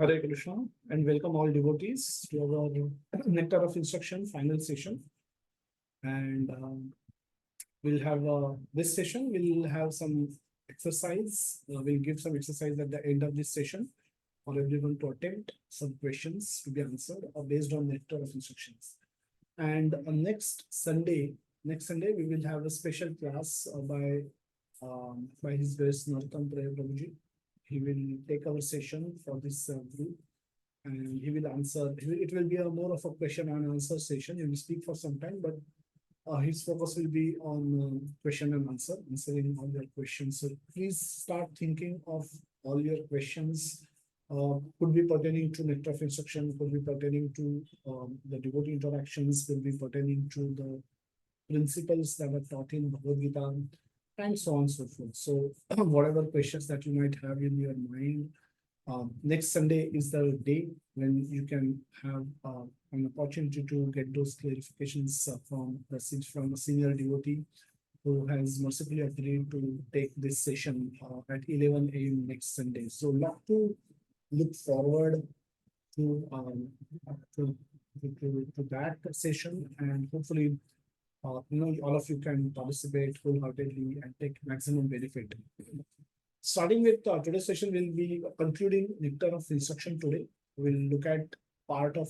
Hare Krishna and welcome all devotees to our Nectar of Instruction final session. And we'll have this session, we'll have some exercise. We'll give some exercise at the end of this session for everyone to attempt some questions to be answered based on Nectar of Instructions. And next Sunday, we will have a special class by His Grace Narottam Prabhuji. He will take our session for this group and he will answer. It will be a more of a question and answer session. He will speak for some time, but his focus will be on question and answer, answering all your questions. So please start thinking of all your questions. Could be pertaining to Nectar of Instruction, could be pertaining to the devotee interactions, could be pertaining to the principles that are taught in Bhagavad Gita, and so on and so forth. So whatever questions that you might have in your mind, next Sunday is the day when you can have an opportunity to get those clarifications from a senior devotee who has mercifully agreed to take this session at 11 a.m. next Sunday. So lot to look forward to, to that session, and hopefully all of you can participate wholeheartedly and take maximum benefit. Starting with today's session, we'll be concluding Nectar of Instruction today. We'll look at part of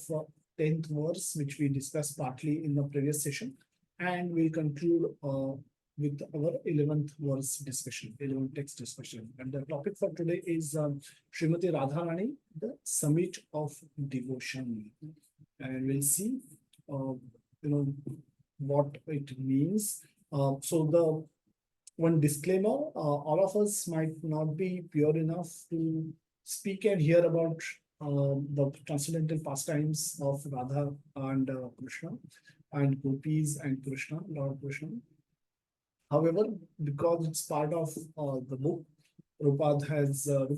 10th verse, which we discussed partly in the previous session, and we'll conclude with our 11th verse discussion, 11th text discussion. And the topic for today is Srimati Radha Rani, the summit of devotion. And we'll see, what it means. So the one disclaimer, all of us might not be pure enough to speak and hear about the transcendental pastimes of Radha and Krishna and gopis and Krishna, Lord Krishna. However, because it's part of the book, Rupa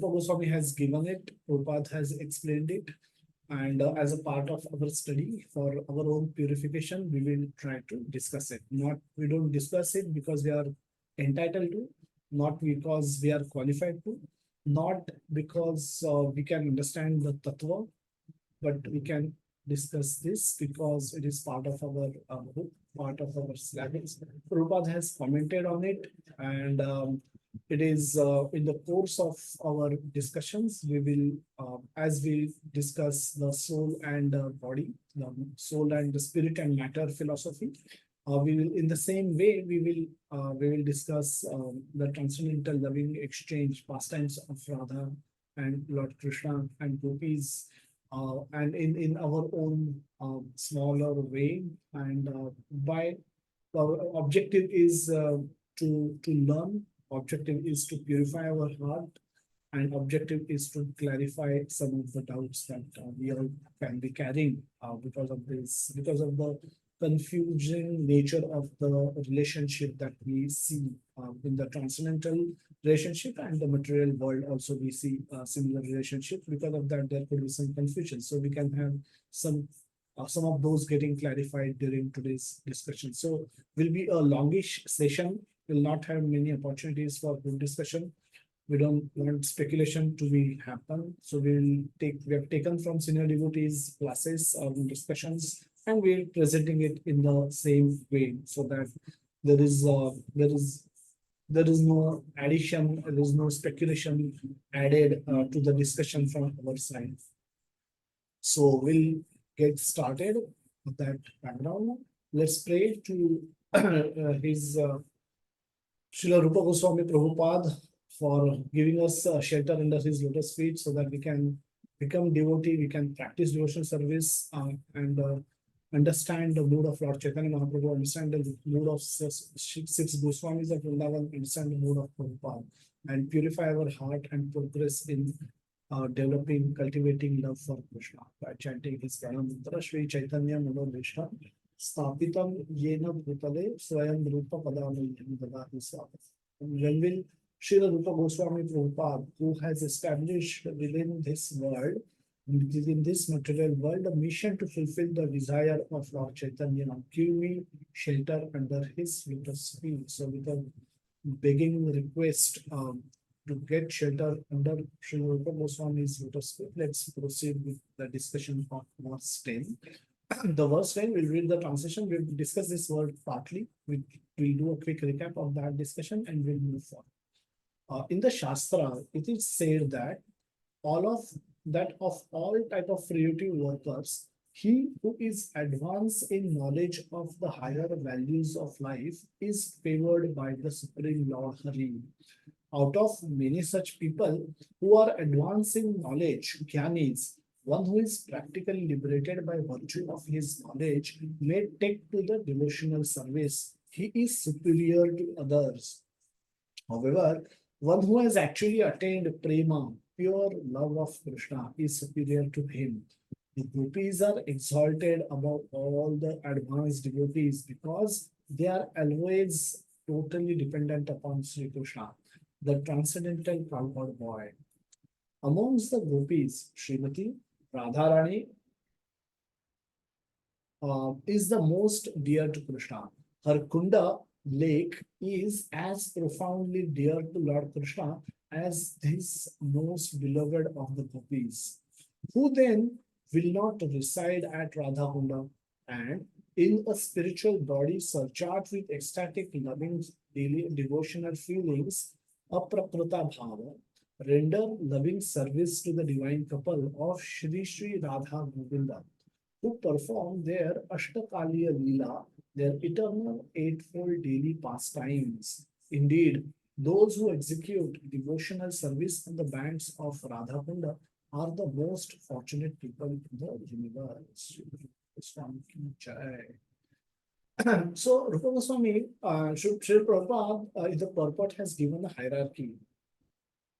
Goswami has given it, Prabhupada has explained it, and as a part of our study for our own purification, we will try to discuss it. We don't discuss it because we are entitled to, not because we are qualified to, not because we can understand the tattva, but we can discuss this because it is part of our book, part of our syllabus. Prabhupada has commented on it, and it is in the course of our discussions, we will, as we discuss the soul and body, the soul and the spirit and matter philosophy, we will, in the same way, we will discuss the transcendental loving exchange pastimes of Radha and Lord Krishna and gopis, and in our own smaller way. And by our objective is to learn. Objective is to purify our heart, and objective is to clarify some of the doubts that we all can be carrying because of the confusing nature of the relationship that we see in the transcendental relationship and the material world. Also, we see similar relationships. Because of that, there could be some confusion. So we can have some of those getting clarified during today's discussion. So will be a longish session. Will not have many opportunities for good discussion. We don't want speculation to be happen. So we have taken from senior devotees classes or discussions, and we're presenting it in the same way so that there is no addition, there is no speculation added to the discussion from our side. So we'll get started with that background. Let's pray to his Srila Rupa Goswami Prabhupada for giving us shelter under his lotus feet so that we can become devotee, we can practice devotional service and understand the mood of Lord Chaitanya Mahaprabhu, understand the mood of six Goswamis of Vrindavan, understand the mood of Prabhupada, and purify our heart and progress in developing, cultivating love for Krishna by chanting his Pranam Mantra, Shri Chaitanya Mano Vishna, Stapitam Yena Bhutale, Swayam Rupa Padami Dadati Swagat. When will Srila Rupa Goswami Prabhupada, who has established within this world, within this material world, a mission to fulfill the desire of Lord Chaitanya, give me shelter under his lotus feet. So with a begging request, to get shelter under Sri Rupa Goswami's lotus feet, let's proceed with the discussion of verse 10. The verse 10, we'll read the translation. We'll discuss this word partly. We'll do a quick recap of that discussion and we'll move forward. In the Shastra, it is said that of all type of creative workers, he who is advanced in knowledge of the higher values of life is favored by the Supreme Lord Hari. Out of many such people who are advancing knowledge, Gyanis, one who is practically liberated by virtue of his knowledge may take to the devotional service. He is superior to others. However, one who has actually attained prema, pure love of Krishna, is superior to him. The gopis are exalted above all the advanced devotees because they are always totally dependent upon Sri Krishna, the transcendental cowherd boy. Amongst the gopis, Srimati Radha Rani is the most dear to Krishna. Her Kunda lake is as profoundly dear to Lord Krishna as this most beloved of the gopis. Who then will not reside at Radha Kunda and in a spiritual body surcharged with ecstatic loving daily devotional feelings, aprakrita bhava, render loving service to the divine couple of Shri Shri Radha Govinda, who perform their Ashtakaliya Leela, their eternal eightfold daily pastimes. Indeed, those who execute devotional service on the banks of Radhakunda are the most fortunate people in the universe. So, Rupa Goswami, Srila Prabhupada, in the purport has given a hierarchy.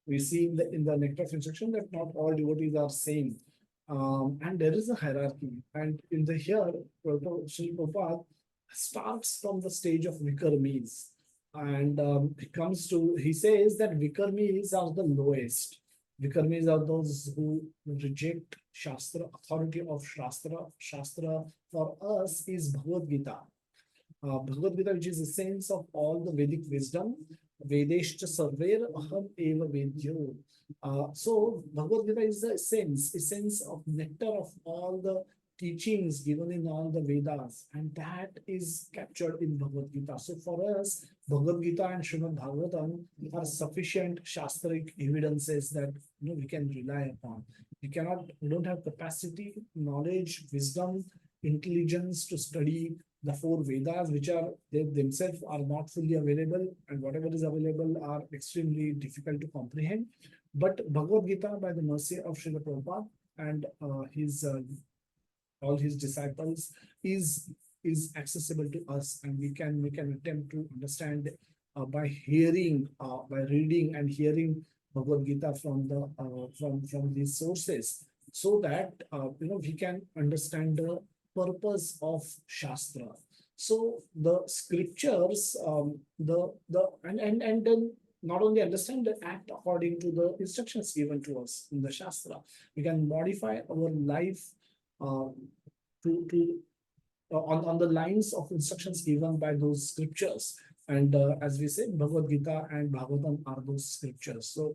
We see in the Nectar of Instruction that not all devotees are same. And there is a hierarchy. And in the here, Srila Prabhupada starts from the stage of Vikarmis. And he says that Vikarmis are the lowest. Vikarmis are those who reject Shastra, authority of Shastra. Shastra for us is Bhagavad Gita. Bhagavad Gita, which is the sense of all the Vedic wisdom. Vedeshcha sarver aham eva vedyo. So Bhagavad Gita is the essence of nectar of all the teachings given in all the Vedas, and that is captured in Bhagavad Gita. So for us, Bhagavad Gita and Srimad Bhagavatam are sufficient shastric evidences that we can rely upon. We don't have capacity, knowledge, wisdom, intelligence to study the four Vedas, which are they themselves are not fully available, and whatever is available are extremely difficult to comprehend. But Bhagavad Gita, by the mercy of Srila Prabhupada and his all his disciples, is accessible to us, and we can attempt to understand by hearing, by reading and hearing Bhagavad Gita from the from these sources, so that we can understand the purpose of Shastra. So the scriptures, and then not only understand but act according to the instructions given to us in the Shastra. We can modify our life to on the lines of instructions given by those scriptures. And as we said, Bhagavad Gita and Bhagavatam are those scriptures. So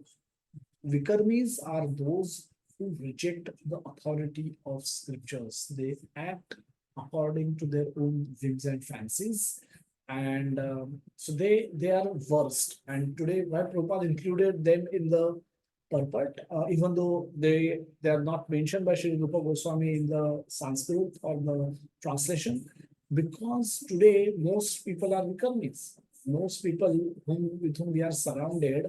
Vikarmis are those who reject the authority of scriptures. They act according to their own whims and fancies. And so they are worst. And today, why Prabhupada included them in the purport, even though they are not mentioned by Sri Rupa Goswami in the Sanskrit or the translation, because today most people are Vikarmis. Most people with whom we are surrounded,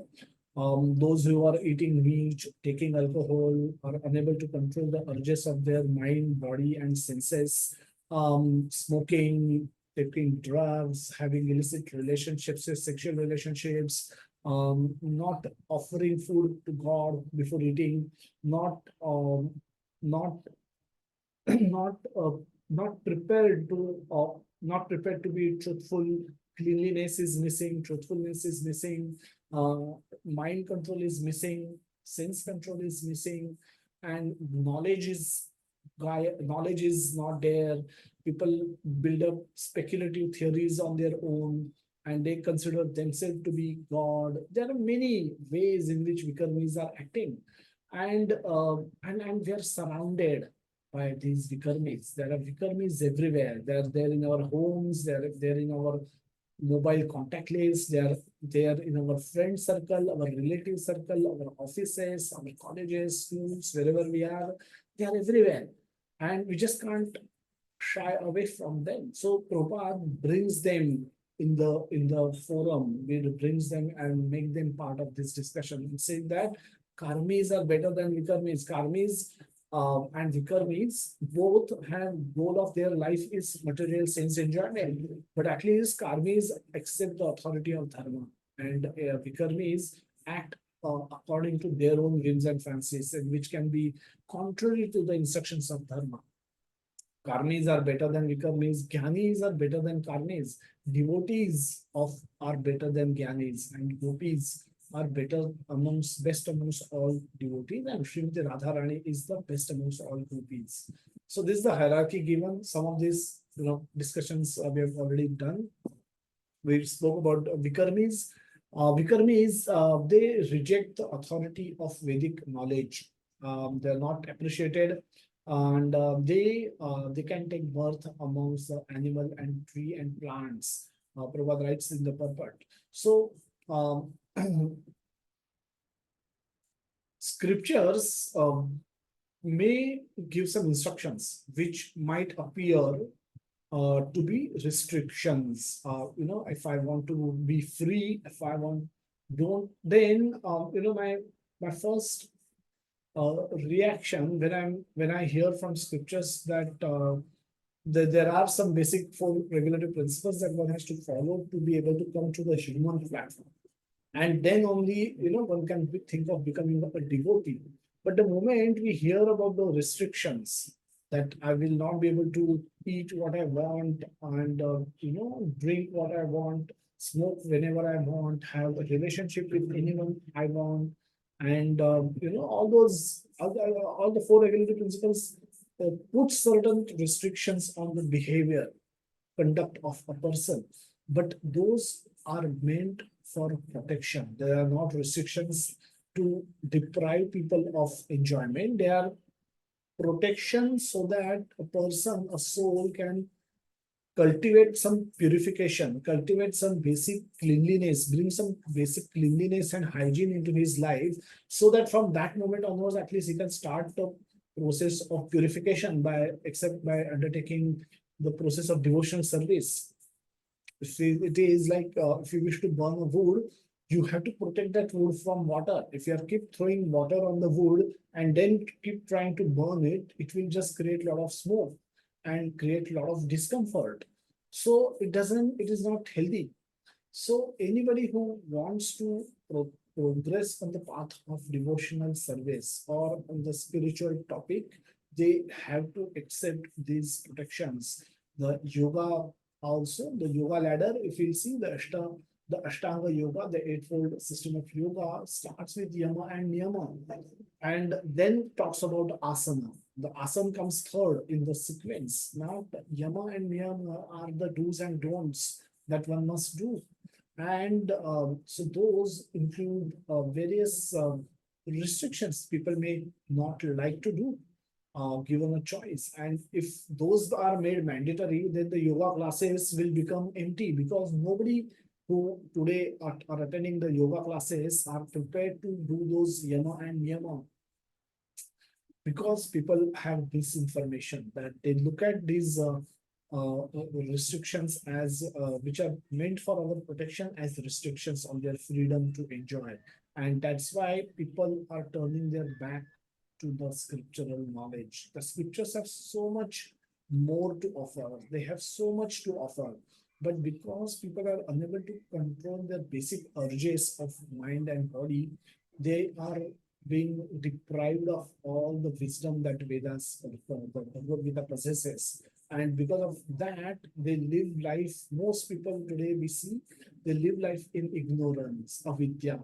those who are eating meat, taking alcohol, are unable to control the urges of their mind, body, and senses, smoking, taking drugs, having illicit relationships, sexual relationships, not offering food to God before eating, not not not not prepared to be truthful. Cleanliness is missing, truthfulness is missing, mind control is missing, sense control is missing, and knowledge is not there. People build up speculative theories on their own, and they consider themselves to be God. There are many ways in which vikarmis are acting, and we are surrounded by these vikarmis. There are vikarmis everywhere. They are there in our homes. They are there in our mobile contact list. They are there in our friend circle, our relative circle, our offices, our colleges, schools, wherever we are. They are everywhere, and we just can't shy away from them. So Prabhupada brings them in the forum. We brings them and make them part of this discussion, saying that karmis are better than vikarmis. Karmis and vikarmis both have goal of their life is material sense enjoyment, but at least karmis accept the authority of dharma, and vikarmis act according to their own whims and fancies, and which can be contrary to the instructions of dharma. Karmis are better than vikarmis. Jnanis are better than karmis. Devotees of are better than jnanis, and gopis are better amongst best amongst all devotees. And Srimati Radha Rani is the best amongst all gopis. So this is the hierarchy given. Some of these discussions we have already done. We spoke about vikarmis. Vikarmis they reject the authority of Vedic knowledge. They are not appreciated, and they can take birth amongst the animal and tree and plants. Prabhupada writes in the purport. So scriptures may give some instructions which might appear to be restrictions. If I want to be free, if I want don't, then my first reaction when I hear from scriptures that there are some basic four regulative principles that one has to follow to be able to come to the human platform, and then only one can think of becoming a devotee. But the moment we hear about the restrictions, that I will not be able to eat what I want, and drink what I want, smoke whenever I want, have a relationship with anyone I want, and all the four regulative principles put certain restrictions on the behavior, conduct of a person, but those are meant for protection. They are not restrictions to deprive people of enjoyment. They are protection so that a person, a soul, can cultivate some purification, cultivate some basic cleanliness, bring some basic cleanliness and hygiene into his life, so that from that moment onwards, at least he can start the process of purification by undertaking the process of devotional service. It is like if you wish to burn a wood, you have to protect that wood from water. If you are keep throwing water on the wood and then keep trying to burn it, it will just create a lot of smoke and create a lot of discomfort. So it is not healthy. So anybody who wants to progress on the path of devotional service or on the spiritual topic, they have to accept these protections. The yoga also, the yoga ladder, if you see the Ashtanga yoga, the eightfold system of yoga starts with yama and niyama, and then talks about asana. The asana comes third in the sequence. Now, yama and niyama are the do's and don'ts that one must do, and so those include various restrictions people may not like to do, given a choice. And if those are made mandatory, then the yoga classes will become empty, because nobody who today are attending the yoga classes are prepared to do those yama and niyama, because people have this information that they look at these restrictions as which are meant for our protection as restrictions on their freedom to enjoy, and that's why people are turning their back to the scriptural knowledge. The scriptures have so much more to offer. They have so much to offer, but because people are unable to control their basic urges of mind and body, they are being deprived of all the wisdom that Vedas, the Bhagavad Gita possesses. And because of that, they live life. Most people today we see, they live life in ignorance, avidya.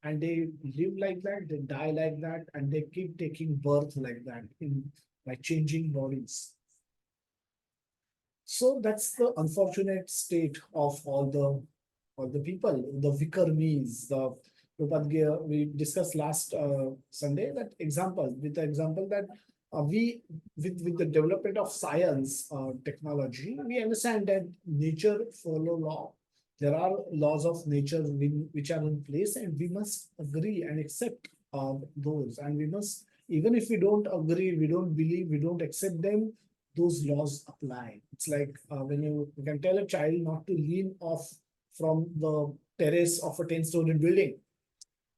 And they live like that, they die like that, and they keep taking birth like that in by changing bodies. So that's the unfortunate state of all the or the people, the vikarmis, the Prabhupada we discussed last Sunday that example, with the example that we, with the development of science, technology, we understand that nature follow law. There are laws of nature which are in place, and we must agree and accept those. And we must, even if we don't agree, we don't believe, we don't accept them, those laws apply. It's like when you can tell a child not to lean off from the terrace of a 10-story building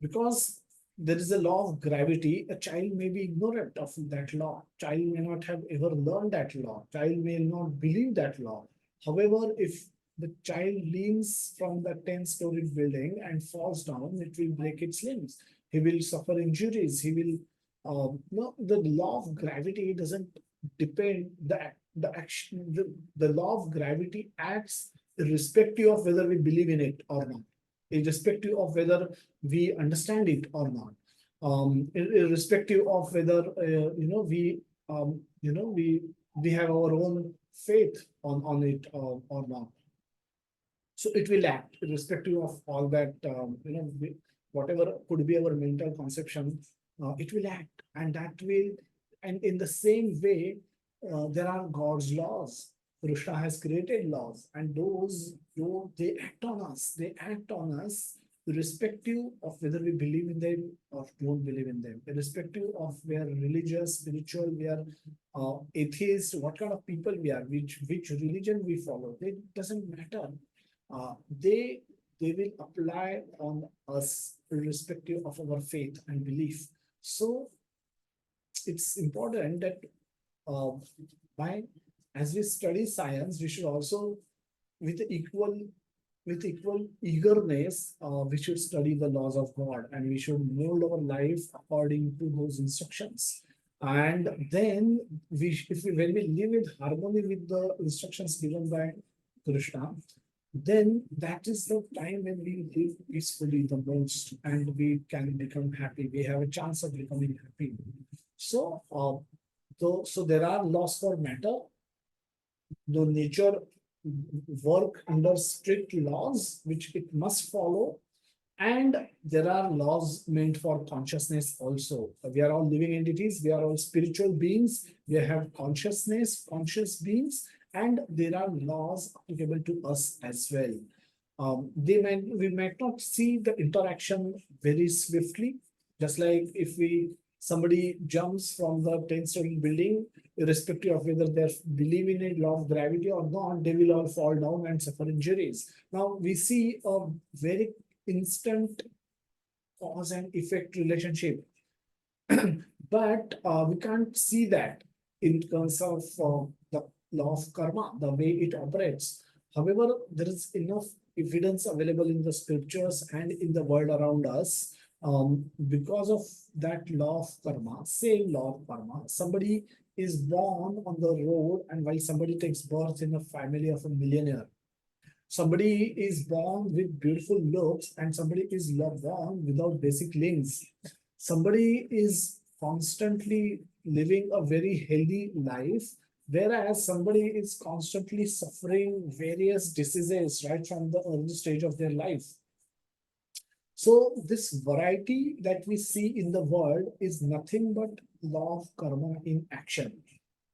because there is a law of gravity. A child may be ignorant of that law. Child may not have ever learned that law. Child may not believe that law. However, if the child leans from the 10-story building and falls down, it will break its limbs. He will suffer injuries. He will, no, the law of gravity doesn't depend, the action, the law of gravity acts irrespective of whether we believe in it or not, irrespective of whether we understand it or not, irrespective of whether we have our own faith on it or not. So it will act irrespective of all that, whatever could be our mental conception, it will act, and that will, and in the same way, there are God's laws. Krishna has created laws, and those they act on us. They act on us irrespective of whether we believe in them or don't believe in them, irrespective of where religious, spiritual, we are, atheist, what kind of people we are, which religion we follow. It doesn't matter. They will apply on us irrespective of our faith and belief. So it's important that uh, by as we study science, we should also, with equal with equal eagerness, we should study the laws of God, and we should mold our life according to those instructions. And then if we, when we live in harmony with the instructions given by Krishna, then that is the time when we live peacefully the most, and we can become happy. We have a chance of becoming happy. So, so there are laws for matter. The nature work under strict laws which it must follow, and there are laws meant for consciousness also. We are all living entities, we are all spiritual beings, we have consciousness, conscious beings, and there are laws applicable to us as well. We might not see the interaction very swiftly, just like if we somebody jumps from the 10-story building, irrespective of whether they believe in a law of gravity or not, they will all fall down and suffer injuries. Now we see a very instant cause and effect relationship, but we can't see that in terms of the law of karma, the way it operates. However, there is enough evidence available in the scriptures and in the world around us. Because of that law of karma, same law of karma, somebody is born on the road, and while somebody takes birth in a family of a millionaire, somebody is born with beautiful looks, and somebody is born without basic limbs. Somebody is constantly living a very healthy life, whereas somebody is constantly suffering various diseases right from the early stage of their life. So this variety that we see in the world is nothing but law of karma in action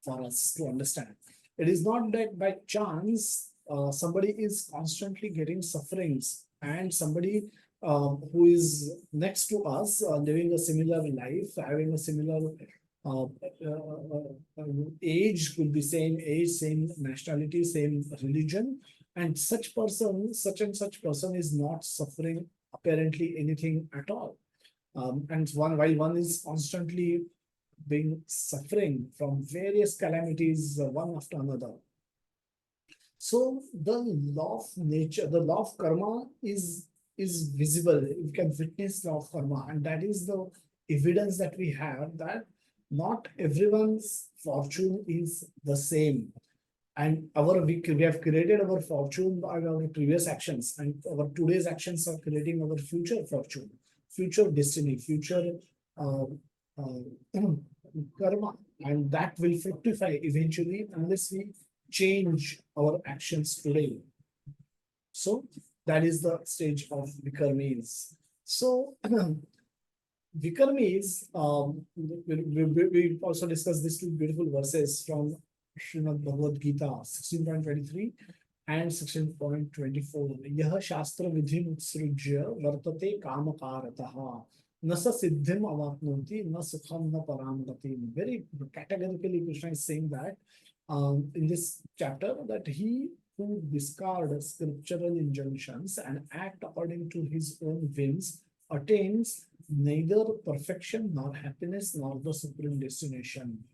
for us to understand. It is not that by chance somebody is constantly getting sufferings, and somebody who is next to us living a similar life, having a similar uh, age, could be same age, same nationality, same religion, and such person, such and such person is not suffering apparently anything at all. And while one is constantly being suffering from various calamities, one after another. So the law of nature, the law of karma is visible. You can witness law of karma, and that is the evidence that we have that not everyone's fortune is the same. And we have created our fortune by our previous actions, and our today's actions are creating our future fortune, future destiny, future uh, karma, and that will fructify eventually unless we change our actions today. So That is the stage of vikarmis. So vikarmis, we also discussed these two beautiful verses from Srimad Bhagavad Gita 16.23 and 16.24. यह शास्त्र विधि उत्सृज्य वर्तते कामकारतः न स सिद्धिम अवाप्नोति न सुखम न पराम गतिम. Very categorically Krishna is saying that in this chapter, that he who discards scriptural injunctions and act according to his own whims attains neither perfection nor happiness nor the supreme destination.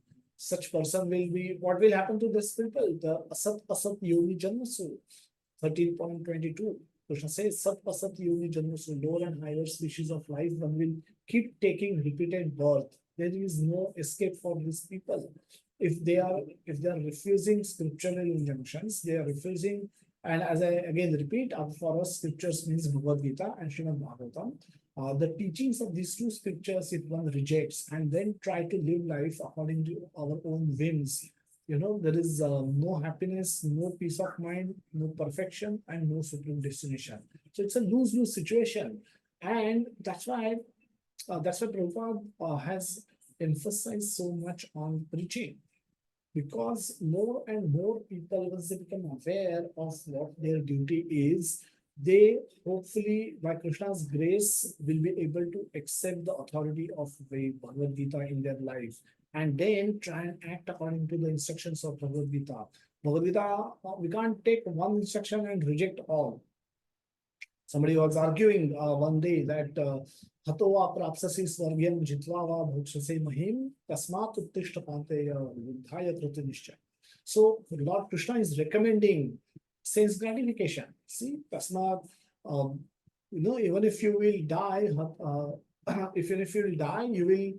Such person will be, what will happen to this people? The asat asat yogi janmasu, 13.22. Krishna says, Sat asat yogi janmasu, lower and higher species of life, one will keep taking repeated birth. There is no escape for these people. If they are refusing scriptural injunctions, they are refusing, and as I again repeat, for us scriptures means Bhagavad Gita and Srimad Bhagavatam. The teachings of these two scriptures, if one rejects and then try to live life according to our own whims, there is no happiness, no peace of mind, no perfection, and no supreme destination. So it's a lose-lose situation, and that's why Prabhupada has emphasized so much on preaching, because more and more people, once they become aware of what their duty is, they hopefully, by Krishna's grace, will be able to accept the authority of the Bhagavad Gita in their life and then try and act according to the instructions of Bhagavad Gita. Bhagavad Gita, we can't take one instruction and reject all. Somebody was arguing one day that Hato va prapsasi swargyam jitva va bhukshase mahim tasmat uttishta panteya buddhaya kriti nishchay. So Lord Krishna is recommending sense gratification. See, tasmat, even if you will die, even if you will die, you will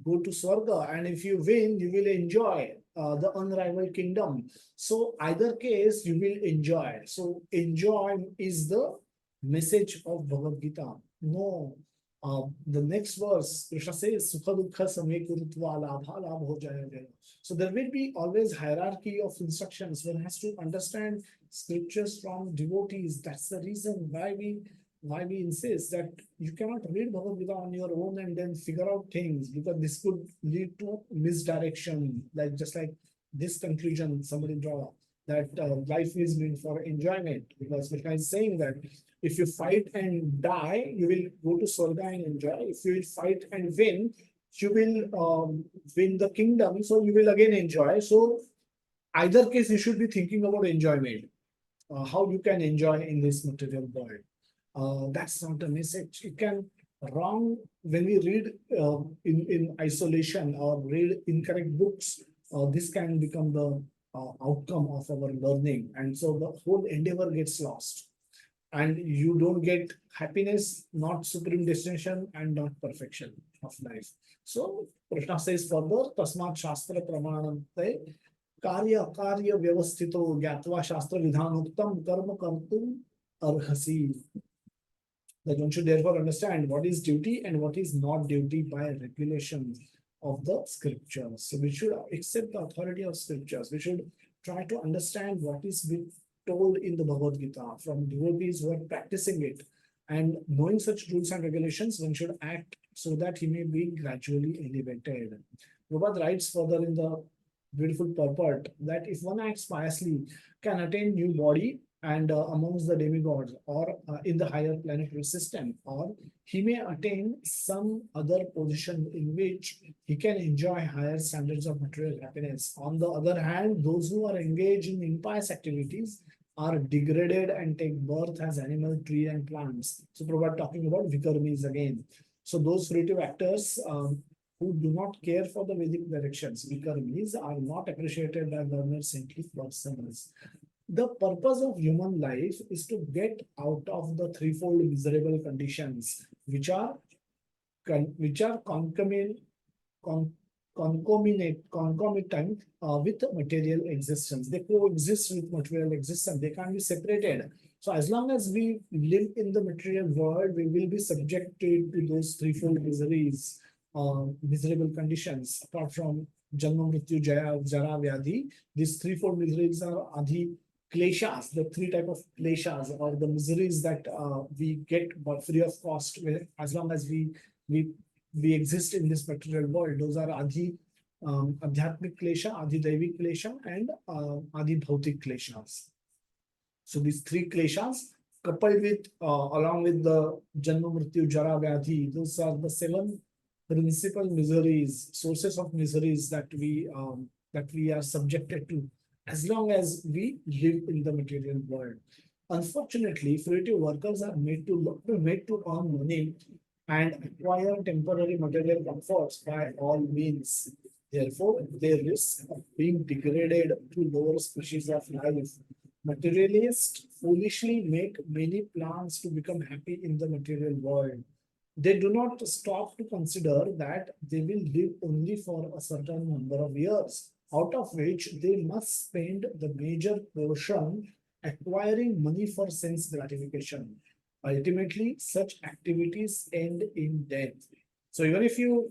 go to Swarga, and if you win, you will enjoy the unrivaled kingdom. So either case, you will enjoy. So enjoy is the message of Bhagavad Gita. No, the next verse, Krishna says, Sukha Dukha Same Kurutva Labha Labho Jaya Jaya. So there will be always hierarchy of instructions. One has to understand scriptures from devotees. That's the reason why we insist that you cannot read Bhagavad Gita on your own and then figure out things, because this could lead to misdirection. Just like this conclusion somebody draw, that life is meant for enjoyment, because Krishna is saying that if you fight and die, you will go to Swarga and enjoy. If you will fight and win, you will win the kingdom, so you will again enjoy. So either case, you should be thinking about enjoyment, how you can enjoy in this material world. That's not the message. It can wrong when we read in isolation or read incorrect books. This can become the outcome of our learning, and so the whole endeavor gets lost, and you don't get happiness, not supreme destination, and not perfection of life. So Krishna says further, Tasmat Shastra Pramanante Karya Karya Vyavasthito Gyatva Shastra Vidhanuktam Karma Kartum Arhasi. That one should therefore understand what is duty and what is not duty by regulation of the scriptures. So we should accept the authority of scriptures. We should try to understand what is being told in the Bhagavad Gita from devotees who are practicing it. And knowing such rules and regulations, one should act so that he may be gradually elevated. Prabhupada writes further in the beautiful purport that if one acts piously, can attain new body and amongst the demigods, or in the higher planetary system, or he may attain some other position in which he can enjoy higher standards of material happiness. On the other hand, those who are engaged in impious activities are degraded and take birth as animal, tree, and plants. So Prabhupada talking about vikarmis again. So those fruitive actors who do not care for the Vedic directions, vikarmis, are not appreciated by learned saintly persons. The purpose of human life is to get out of the threefold miserable conditions, which are concomitant with material existence. They coexist with material existence. They can't be separated. So as long as we live in the material world, we will be subjected to those threefold miseries, miserable conditions. Apart from Janma Mrityu Jaya Jara Vyadhi, these threefold miseries are Adhi, kleshas, the three type of kleshas or the miseries that we get but free of cost as long as we we exist in this material world. Those are adhyatmic klesha, adi daivik klesha, and adi bhautik kleshas. So these three kleshas, coupled with along with the janma mrityu jara vyadhi, those are the seven principal miseries, sources of miseries that we are subjected to as long as we live in the material world. Unfortunately, fruitive workers are made to earn money and acquire temporary material comforts by all means. Therefore, they risk of being degraded to lower species of life. Materialists foolishly make many plans to become happy in the material world. They do not stop to consider that they will live only for a certain number of years, out of which they must spend the major portion acquiring money for sense gratification. Ultimately, such activities end in death. So even if you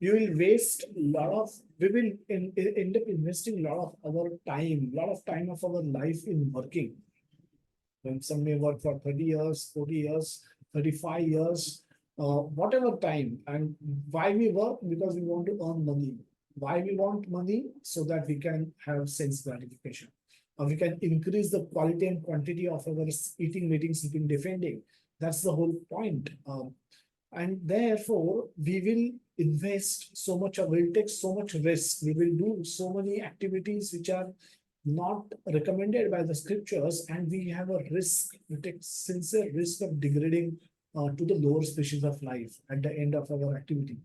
will waste a lot of we will end up investing a lot of time of our life in working. When some may work for 30 years, 40 years, 35 years, whatever time. And why we work? Because we want to earn money. Why we want money? So that we can have sense gratification. Or we can increase the quality and quantity of our eating, meeting, sleeping, defending. That's the whole point. And therefore, we will invest so much, we'll take so much risk. We will do so many activities which are not recommended by the scriptures, and we have a risk, we take sincere risk of degrading to the lower species of life at the end of our activity.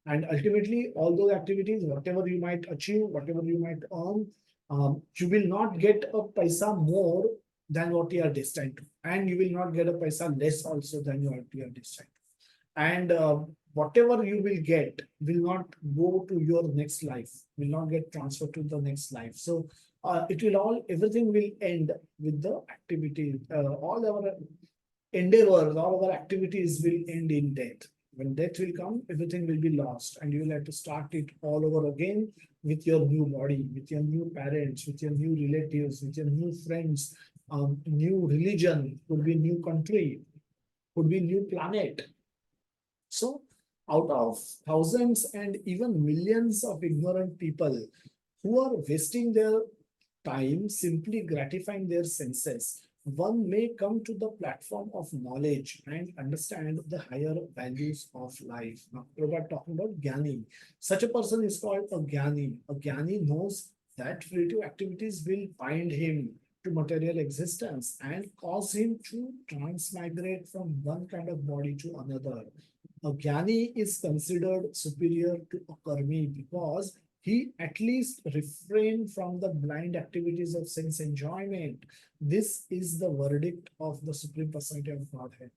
And ultimately, all those activities, whatever you might achieve, whatever you might earn, you will not get a paisa more than what you are destined to, and you will not get a paisa less also than what you are destined to. And whatever you will get will not go to your next life, will not get transferred to the next life. So it will all everything will end with the activity. All our endeavors, all our activities will end in death. When death will come, everything will be lost, and you will have to start it all over again with your new body, with your new parents, with your new relatives, with your new friends, new religion, could be new country, could be new planet. So, out of thousands and even millions of ignorant people who are wasting their time simply gratifying their senses, one may come to the platform of knowledge and understand the higher values of life. Now, we are talking about Gyani. Such a person is called a Gyani. A Gyani knows that fruitive activities will bind him to material existence and cause him to transmigrate from one kind of body to another. A Jnani is considered superior to a Karmi because he at least refrained from the blind activities of sense enjoyment. This is the verdict of the Supreme Personality of Godhead.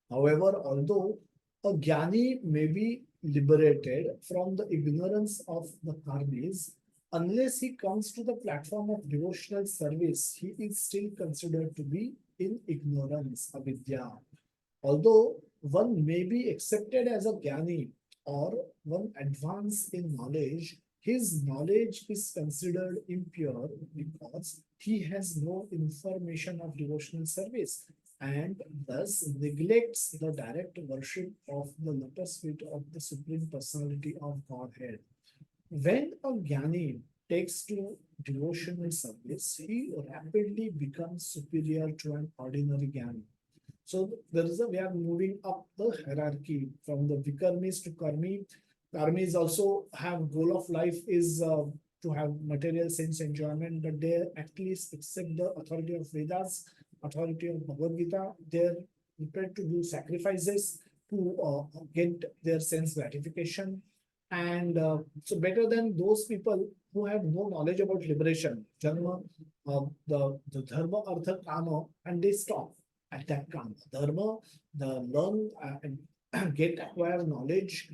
However, although a Jnani may be liberated from the ignorance of the karmis, unless he comes to the platform of devotional service, he is still considered to be in ignorance, avidya. Although one may be accepted as a Jnani or one advanced in knowledge, his knowledge is considered impure because he has no information of devotional service and thus neglects the direct worship of the lotus feet of the Supreme Personality of Godhead. When a Jnani takes to devotional service, he rapidly becomes superior to an ordinary Jnani. So we are moving up the hierarchy from the Vikarmis to Karmi. Karmis also have goal of life is to have material sense enjoyment, but they at least accept the authority of Vedas, authority of Bhagavad Gita. They're prepared to do sacrifices to get their sense gratification. And so better than those people who have no knowledge about liberation, Dharma, the Dharma, Artha, Kama, and they stop at that kama. Dharma, the learn and get acquire knowledge,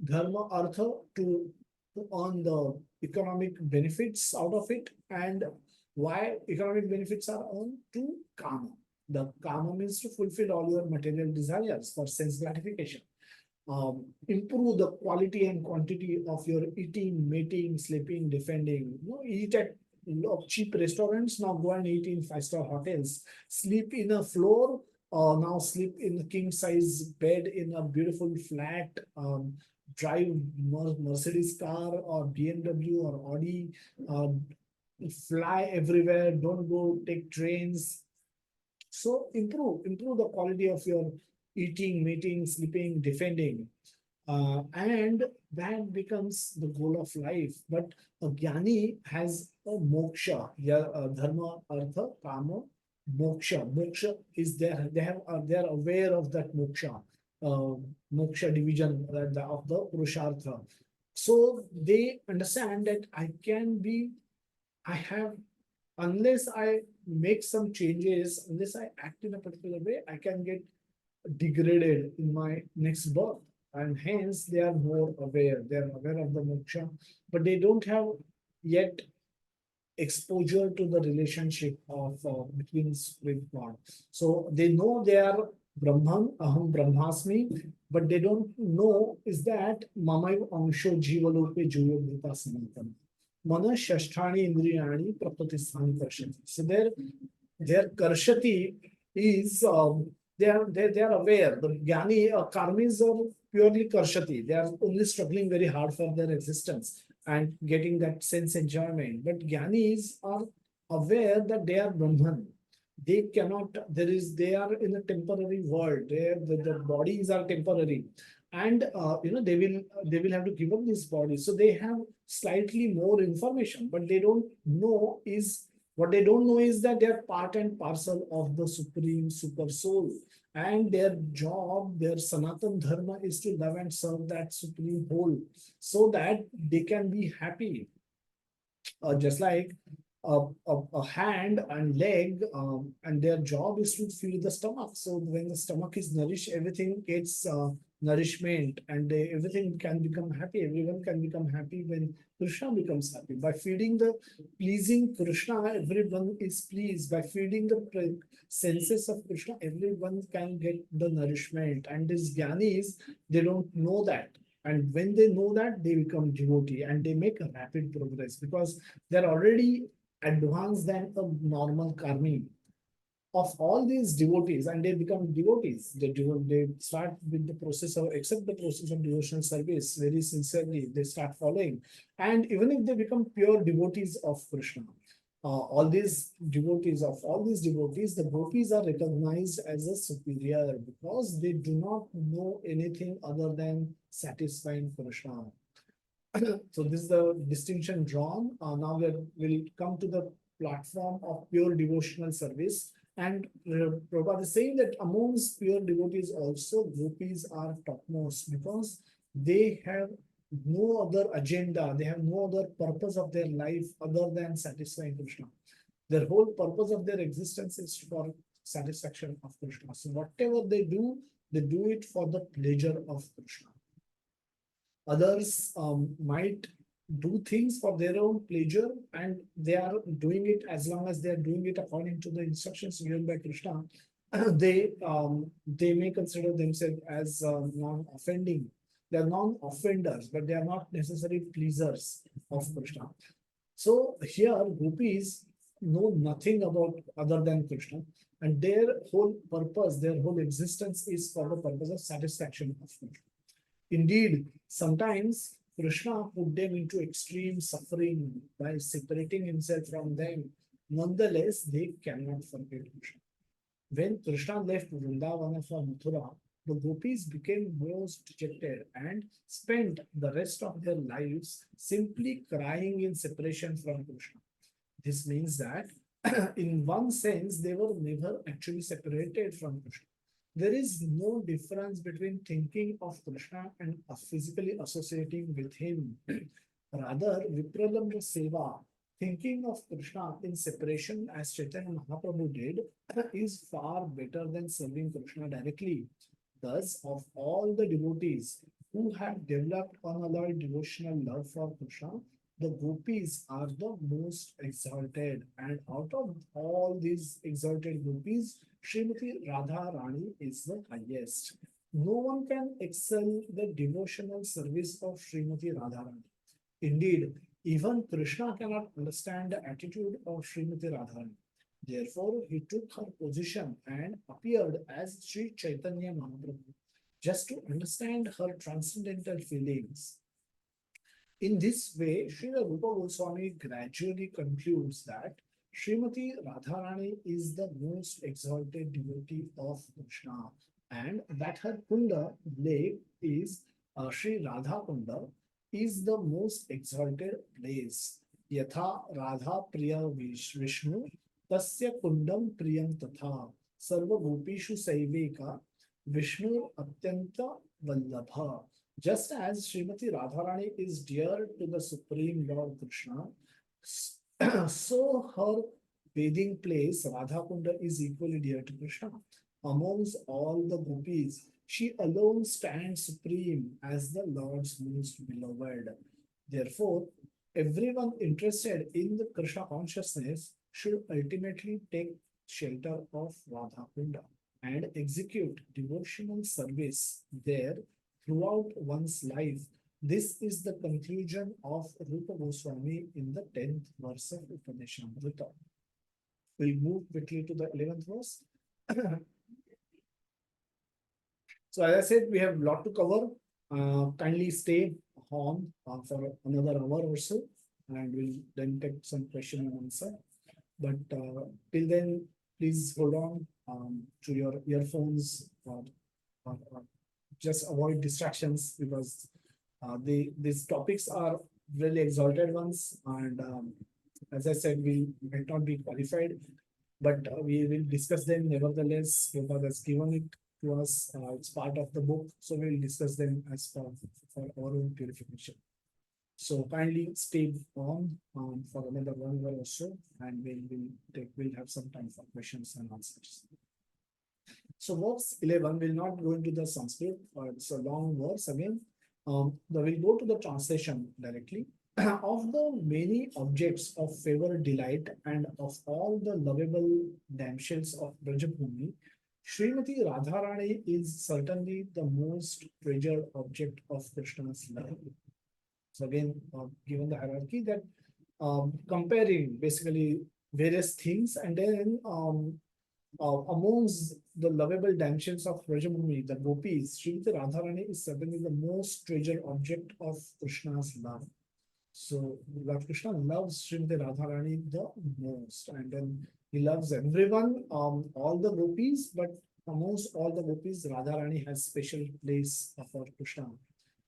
Dharma, Artha to earn the economic benefits out of it, and why economic benefits are earned to Kama. The Kama means to fulfill all your material desires for sense gratification. Improve the quality and quantity of your eating, mating, sleeping, defending. You know, eat at cheap restaurants, now go and eat in five-star hotels. Sleep in a floor, now sleep in a king size bed in a beautiful flat. Drive Mercedes car or BMW or Audi. Fly everywhere. Don't go take trains. So improve the quality of your eating, meeting, sleeping, defending, and that becomes the goal of life. But a jnani has a moksha, yeah, dharma, artha, kama, moksha. Moksha is there. They are aware of that moksha, uh, moksha division of the purushartha. So they understand that I have, unless I make some changes, unless I act in a particular way, I can get degraded in my next birth. And hence they are more aware. They are aware of the moksha, but they don't have yet exposure to the relationship of between spirit God. So they know they are Brahman, Aham Brahmasmi, but they don't know is that Mamaiv Ansho Jivalope Juyo Bhuta Sanatana. Mana Shasthani Indriyani Prapatisthani Karshati. So their Karshati is they are aware. The Jnani karmis are purely Karshati. They are only struggling very hard for their existence and getting that sense enjoyment. But Jnanis are aware that they are Brahman. They cannot, they are in a temporary world. The bodies are temporary. And they will have to give up this body. So they have slightly more information, but they don't know is what they don't know is that they are part and parcel of the supreme super soul. And their job, their Sanatan Dharma is to love and serve that supreme whole so that they can be happy. Just like a hand and leg, and their job is to feed the stomach. So when the stomach is nourished, everything gets nourishment, and everything can become happy. Everyone can become happy when Krishna becomes happy. By feeding the pleasing Krishna, everyone is pleased. By feeding the senses of Krishna, everyone can get the nourishment. And these jnanis, they don't know that. And when they know that, they become devotee and they make a rapid progress because they're already advanced than a normal karmi. Of all these devotees, and they become devotees. They start with the process of accept the process of devotional service very sincerely. They start following, and even if they become pure devotees of Krishna, all these devotees, the gopis are recognized as a superior because they do not know anything other than satisfying Krishna. So this is the distinction drawn. Now we'll come to the platform of pure devotional service. And Prabhupada is saying that amongst pure devotees also, gopis are topmost because they have no other agenda, they have no other purpose of their life other than satisfying Krishna. Their whole purpose of their existence is for satisfaction of Krishna. So whatever they do it for the pleasure of Krishna. Others might do things for their own pleasure, and they are doing it as long as they are doing it according to the instructions given by Krishna. They may consider themselves as non-offending. They are non-offenders, but they are not necessarily pleasers of Krishna. So here, gopis know nothing about other than Krishna, and their whole purpose, their whole existence is for the purpose of satisfaction of Krishna. Indeed, sometimes Krishna put them into extreme suffering by separating himself from them. Nonetheless, they cannot forget Krishna. When Krishna left Vrindavana for Mathura, the gopis became most dejected and spent the rest of their lives simply crying in separation from Krishna. This means that, in one sense, they were never actually separated from Krishna. There is no difference between thinking of Krishna and physically associating with him. Rather, Vipralambha Seva, thinking of Krishna in separation as Chaitanya Mahaprabhu did, is far better than serving Krishna directly. Thus, of all the devotees who have developed unalloyed devotional love for Krishna, the gopis are the most exalted. And out of all these exalted gopis, Srimati Radha Rani is the highest. No one can excel the devotional service of Srimati Radha Rani. Indeed, Even Krishna cannot understand the attitude of Srimati Radharani. Therefore, he took her position and appeared as Sri Chaitanya Mahaprabhu just to understand her transcendental feelings. In this way, Srila Rupa Goswami gradually concludes that Srimati Radharani is the most exalted devotee of Krishna, and that her Kunda lake is Sri Radha Kunda is the most exalted place. Yatha Radha Priya Vishnu Tasya Kundam Priyam Tatha Sarva Gopishu Saiveka Vishnu Atyanta Vallabha. Just as Srimati Radharani is dear to the Supreme Lord Krishna, so her bathing place, Radhakunda, is equally dear to Krishna. Amongst all the gopis, she alone stands supreme as the Lord's most beloved. Therefore, everyone interested in the Krishna consciousness should ultimately take shelter of Radhakunda and execute devotional service there throughout one's life. This is the conclusion of Rupa Goswami in the 10th verse of Upanishadamrita. We'll move quickly to the 11th verse. So, as I said, we have a lot to cover. Kindly stay on for another hour or so, and we'll then take some question and answer. But till then, please hold on to your earphones or just avoid distractions because these topics are really exalted ones, and as I said, we might not be qualified, but we will discuss them nevertheless. Prabhupada has given it to us; it's part of the book, so we'll discuss them as for our own purification. So kindly stay on for another 1 hour or so, and we'll have some time for questions and answers. So verse 11 will not go into the Sanskrit, it's a long verse again. We'll go to the translation directly. Of the many objects of favor, delight, and of all the lovable damsels of Brajabhumi, Srimati Radharani is certainly the most treasured object of Krishna's love. So again, given the hierarchy that comparing basically various things, and then amongst the lovable damsels of Brajabhumi, the gopis, Srimati Radharani is certainly the most treasured object of Krishna's love. So Lord Krishna loves Srimati Radharani the most, and then he loves everyone, all the gopis, but amongst all the gopis, Radharani has special place for Krishna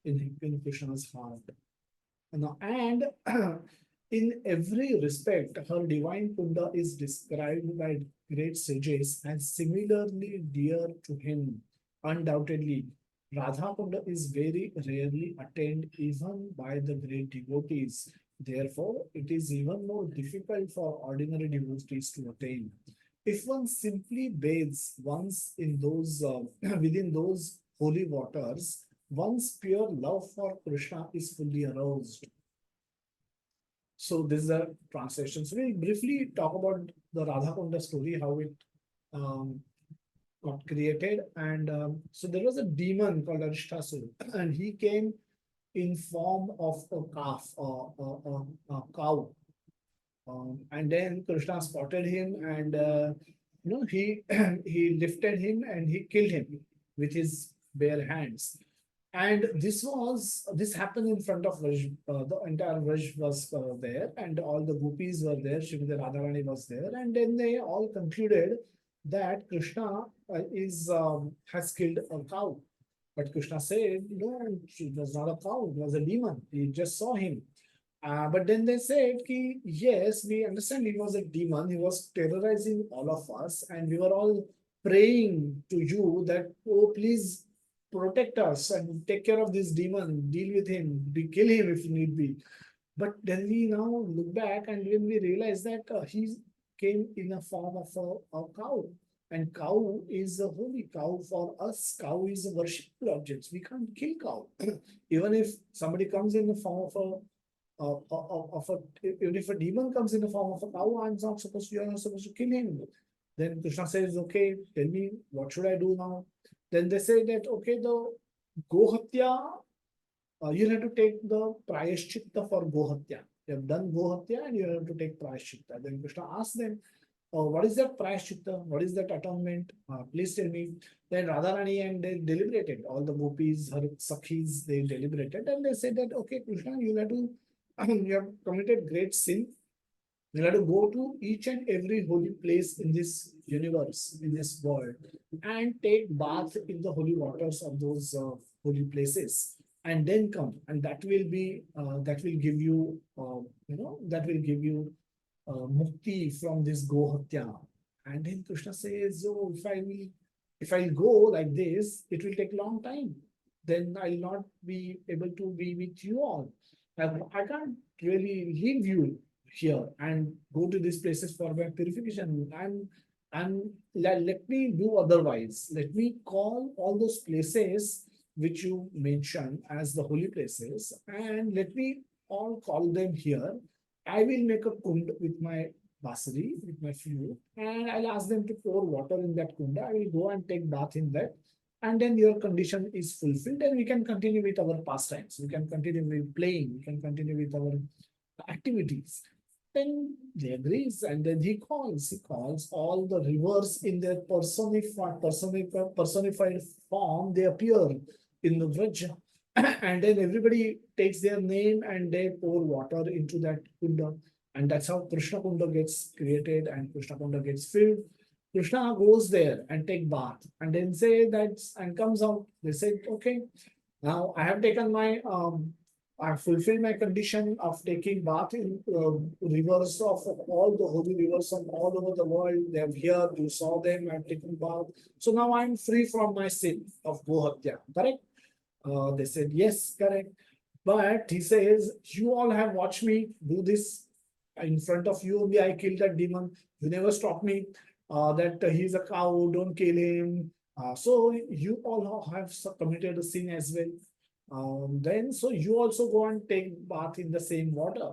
in Krishna's heart. And in every respect, her divine Kunda is described by great sages as similarly dear to him. Undoubtedly, Radha Kunda is very rarely attained even by the great devotees. Therefore, it is even more difficult for ordinary devotees to attain. If one simply bathes once in those within those holy waters, one's pure love for Krishna is fully aroused. So this is a translation. So we'll briefly talk about the Radha Kunda story, how it um, got created. And so there was a demon called Arishtasur, and he came in form of a calf, a cow. And then Krishna spotted him, and he he lifted him and he killed him with his bare hands. And this happened in front of Vraj. The entire Vraj was there, and all the gopis were there. Srimati Radharani was there, and then they all concluded that Krishna is has killed a cow. But Krishna said, no, it was not a cow; it was a demon. He just saw him. But then they said, ki, yes, we understand he was a demon. He was terrorizing all of us, and we were all praying to you that, oh, please protect us and take care of this demon, deal with him, kill him if need be. But then we now look back and when we realize that he came in a form of a cow. And cow is a holy cow for us. Cow is a worshipful object. We can't kill cow. Even if somebody comes in the form of a, even if a demon comes in the form of a cow, you're not supposed to kill him. Then Krishna says, okay, tell me, what should I do now? Then they say that, okay, the Gohatya, you'll have to take the prayashchitta for Gohatya. You have done Gohatya and you have to take Prayaschitta. Then Krishna asked them, what is that Prayaschitta? What is that atonement? Please tell me. Then Radha Rani and they deliberated. All the gopis, her sakhis, they deliberated and they said that, okay, Krishna, you have to, you have committed great sin. You have to go to each and every holy place in this universe, in this world, and take bath in the holy waters of those holy places, and then come, and that will be that will give you, that will give you mukti from this gohatya. And then Krishna says, "Oh, if I'll go like this, it will take long time. Then I'll not be able to be with you all. I can't really leave you here and go to these places for my purification. Let me do otherwise. Let me call all those places which you mentioned as the holy places, and let me all call them here. I will make a kund with my basari, with my flute, and I'll ask them to pour water in that kunda. I will go and take bath in that, and then your condition is fulfilled, and we can continue with our pastimes. We can continue with playing. We can continue with our activities. Then they agrees, and then he calls all the rivers in their personified form. They appear in the Vraj, and then everybody takes their name and they pour water into that kunda, and that's how Krishna Kunda gets created and Krishna Kunda gets filled. Krishna goes there and take bath, and then say that and comes out. They say, okay, now I have taken my I have fulfilled my condition of taking bath in rivers of all the holy rivers from all over the world. They have here, you saw them, I have taken bath. So now I am free from my sin of Gohatya. Correct? They said, yes, correct. But he says, you all have watched me do this in front of you. Only I killed that demon. You never stopped me. That he's a cow, don't kill him. So you all have committed a sin as well. Then so you also go and take bath in the same water.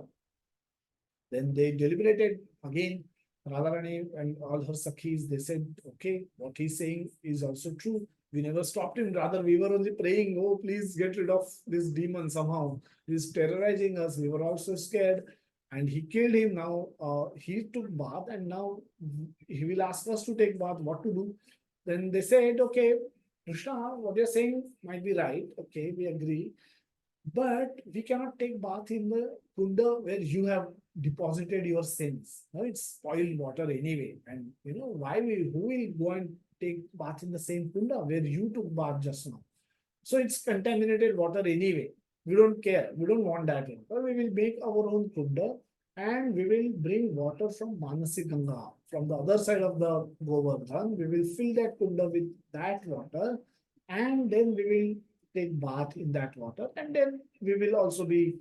Then they deliberated again. Radharani and all her sakhis, they said, okay, what he's saying is also true. We never stopped him. Rather, we were only praying, oh, please get rid of this demon somehow. He's terrorizing us. We were also scared. And he killed him. Now he took bath, and now he will ask us to take bath, what to do. Then they said, okay, Krishna, what you're saying might be right. Okay, we agree. But we cannot take bath in the kunda where you have deposited your sins. No, it's spoiled water anyway. And who will go and take bath in the same kunda where you took bath just now? So it's contaminated water anyway. We don't care. We don't want that. But we will make our own kunda, and we will bring water from Manasi Ganga, from the other side of the Govardhan. We will fill that kunda with that water, and then we will take bath in that water, and then we will also be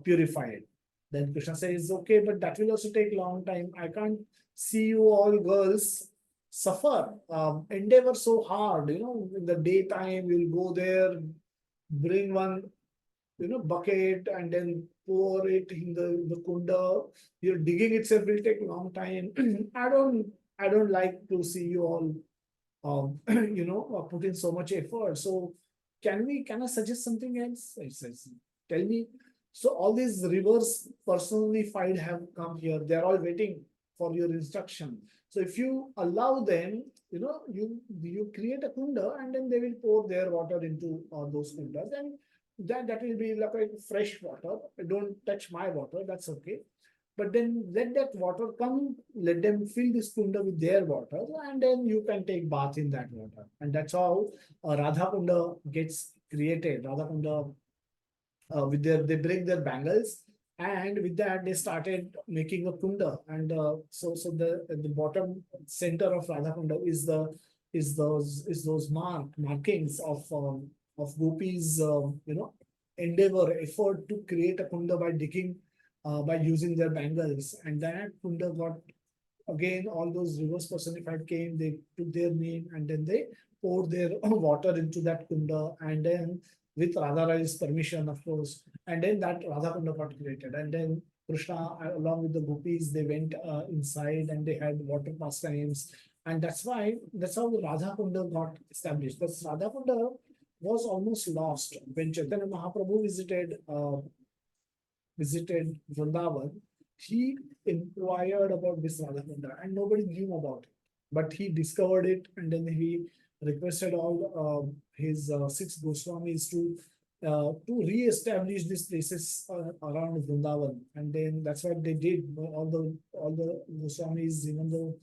purified. Then Krishna says, okay, but that will also take long time. I can't see you all girls suffer, endeavor so hard, in the daytime, we'll go there, bring one, bucket, and then pour it in the kunda. Your digging itself will take a long time. I don't like to see you all, put in so much effort. So can I suggest something else? I says, tell me. So all these rivers personified have come here. They're all waiting for your instruction. So if you allow them, you create a kunda, and then they will pour their water into those kundas, and that will be like a fresh water. Don't touch my water. That's okay. But then let that water come, let them fill this kunda with their water, and then you can take bath in that water. And that's how Radha Kunda gets created. Radha Kunda, they break their bangles, and with that they started making a kunda. And so the bottom center of Radha Kunda is those markings of gopis, endeavor, effort to create a kunda by digging, by using their bangles. And that kunda got, again, all those rivers personified came, they took their name, and then they poured their water into that kunda, and then with Radharani's permission, of course, and then that Radha Kunda got created. And then Krishna, along with the gopis, they went inside and they had water pastimes. And that's how the Radha Kunda got established. Because Radha Kunda was almost lost when Chaitanya Mahaprabhu visited visited Vrindavan, he inquired about this Radha Kunda and nobody knew about it. But he discovered it and then he requested all his six Goswamis to re-establish these places around Vrindavan, and then that's what they did. All the Goswamis, even though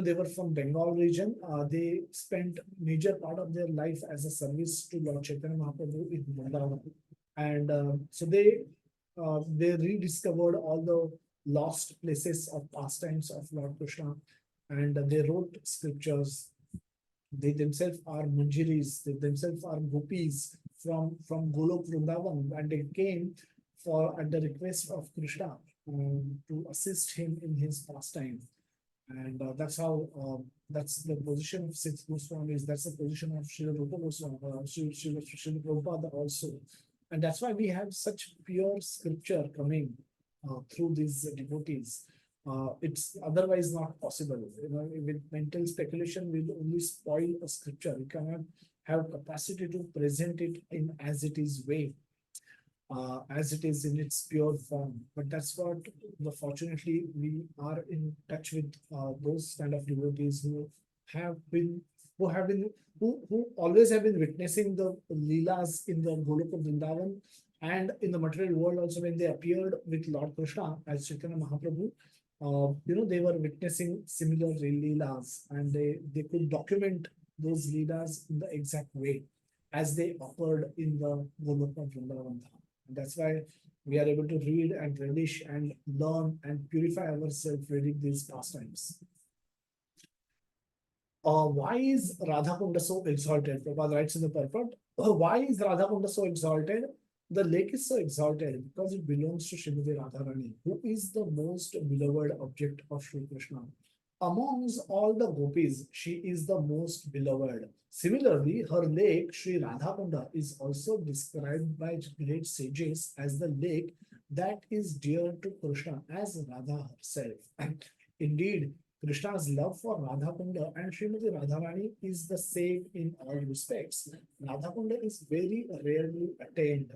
they were from Bengal region, they spent major part of their life as a service to Lord Chaitanya Mahaprabhu in Vrindavan, and so they rediscovered all the lost places of pastimes of Lord Krishna, and they wrote scriptures. They themselves are manjiris, they themselves are gopis from Golok Vrindavan, and they came for at the request of Krishna to assist him in his pastime. And that's how that's the position of six Goswamis. That's the position of Srila Rupa Goswami, Srila Prabhupada also. And that's why we have such pure scripture coming through these devotees. It's otherwise not possible. With mental speculation, we'll only spoil a scripture. We cannot have capacity to present it in as it is way, as it is in its pure form. But that's what, fortunately, we are in touch with those kind of devotees have been, who have been, who always have been witnessing the leelas in the Goloka Vrindavan and in the material world also. When they appeared with Lord Krishna as Chaitanya Mahaprabhu, they were witnessing similar leelas, and they could document those leelas in the exact way as they occurred in the Goloka Vrindavan. And that's why we are able to read and relish and learn and purify ourselves reading these pastimes. Why is Radha Kunda so exalted? Prabhupada writes in the purport, why is Radha Kunda so exalted? The lake is so exalted because it belongs to Srimati Radha Rani, who is the most beloved object of Sri Krishna. Amongst all the gopis, she is the most beloved. Similarly, her lake, Sri Radha Kunda, is also described by great sages as the lake that is dear to Krishna as Radha herself. And indeed, Krishna's love for Radha Kunda and Srimati Radharani is the same in all respects. Radha Kunda is very rarely attained.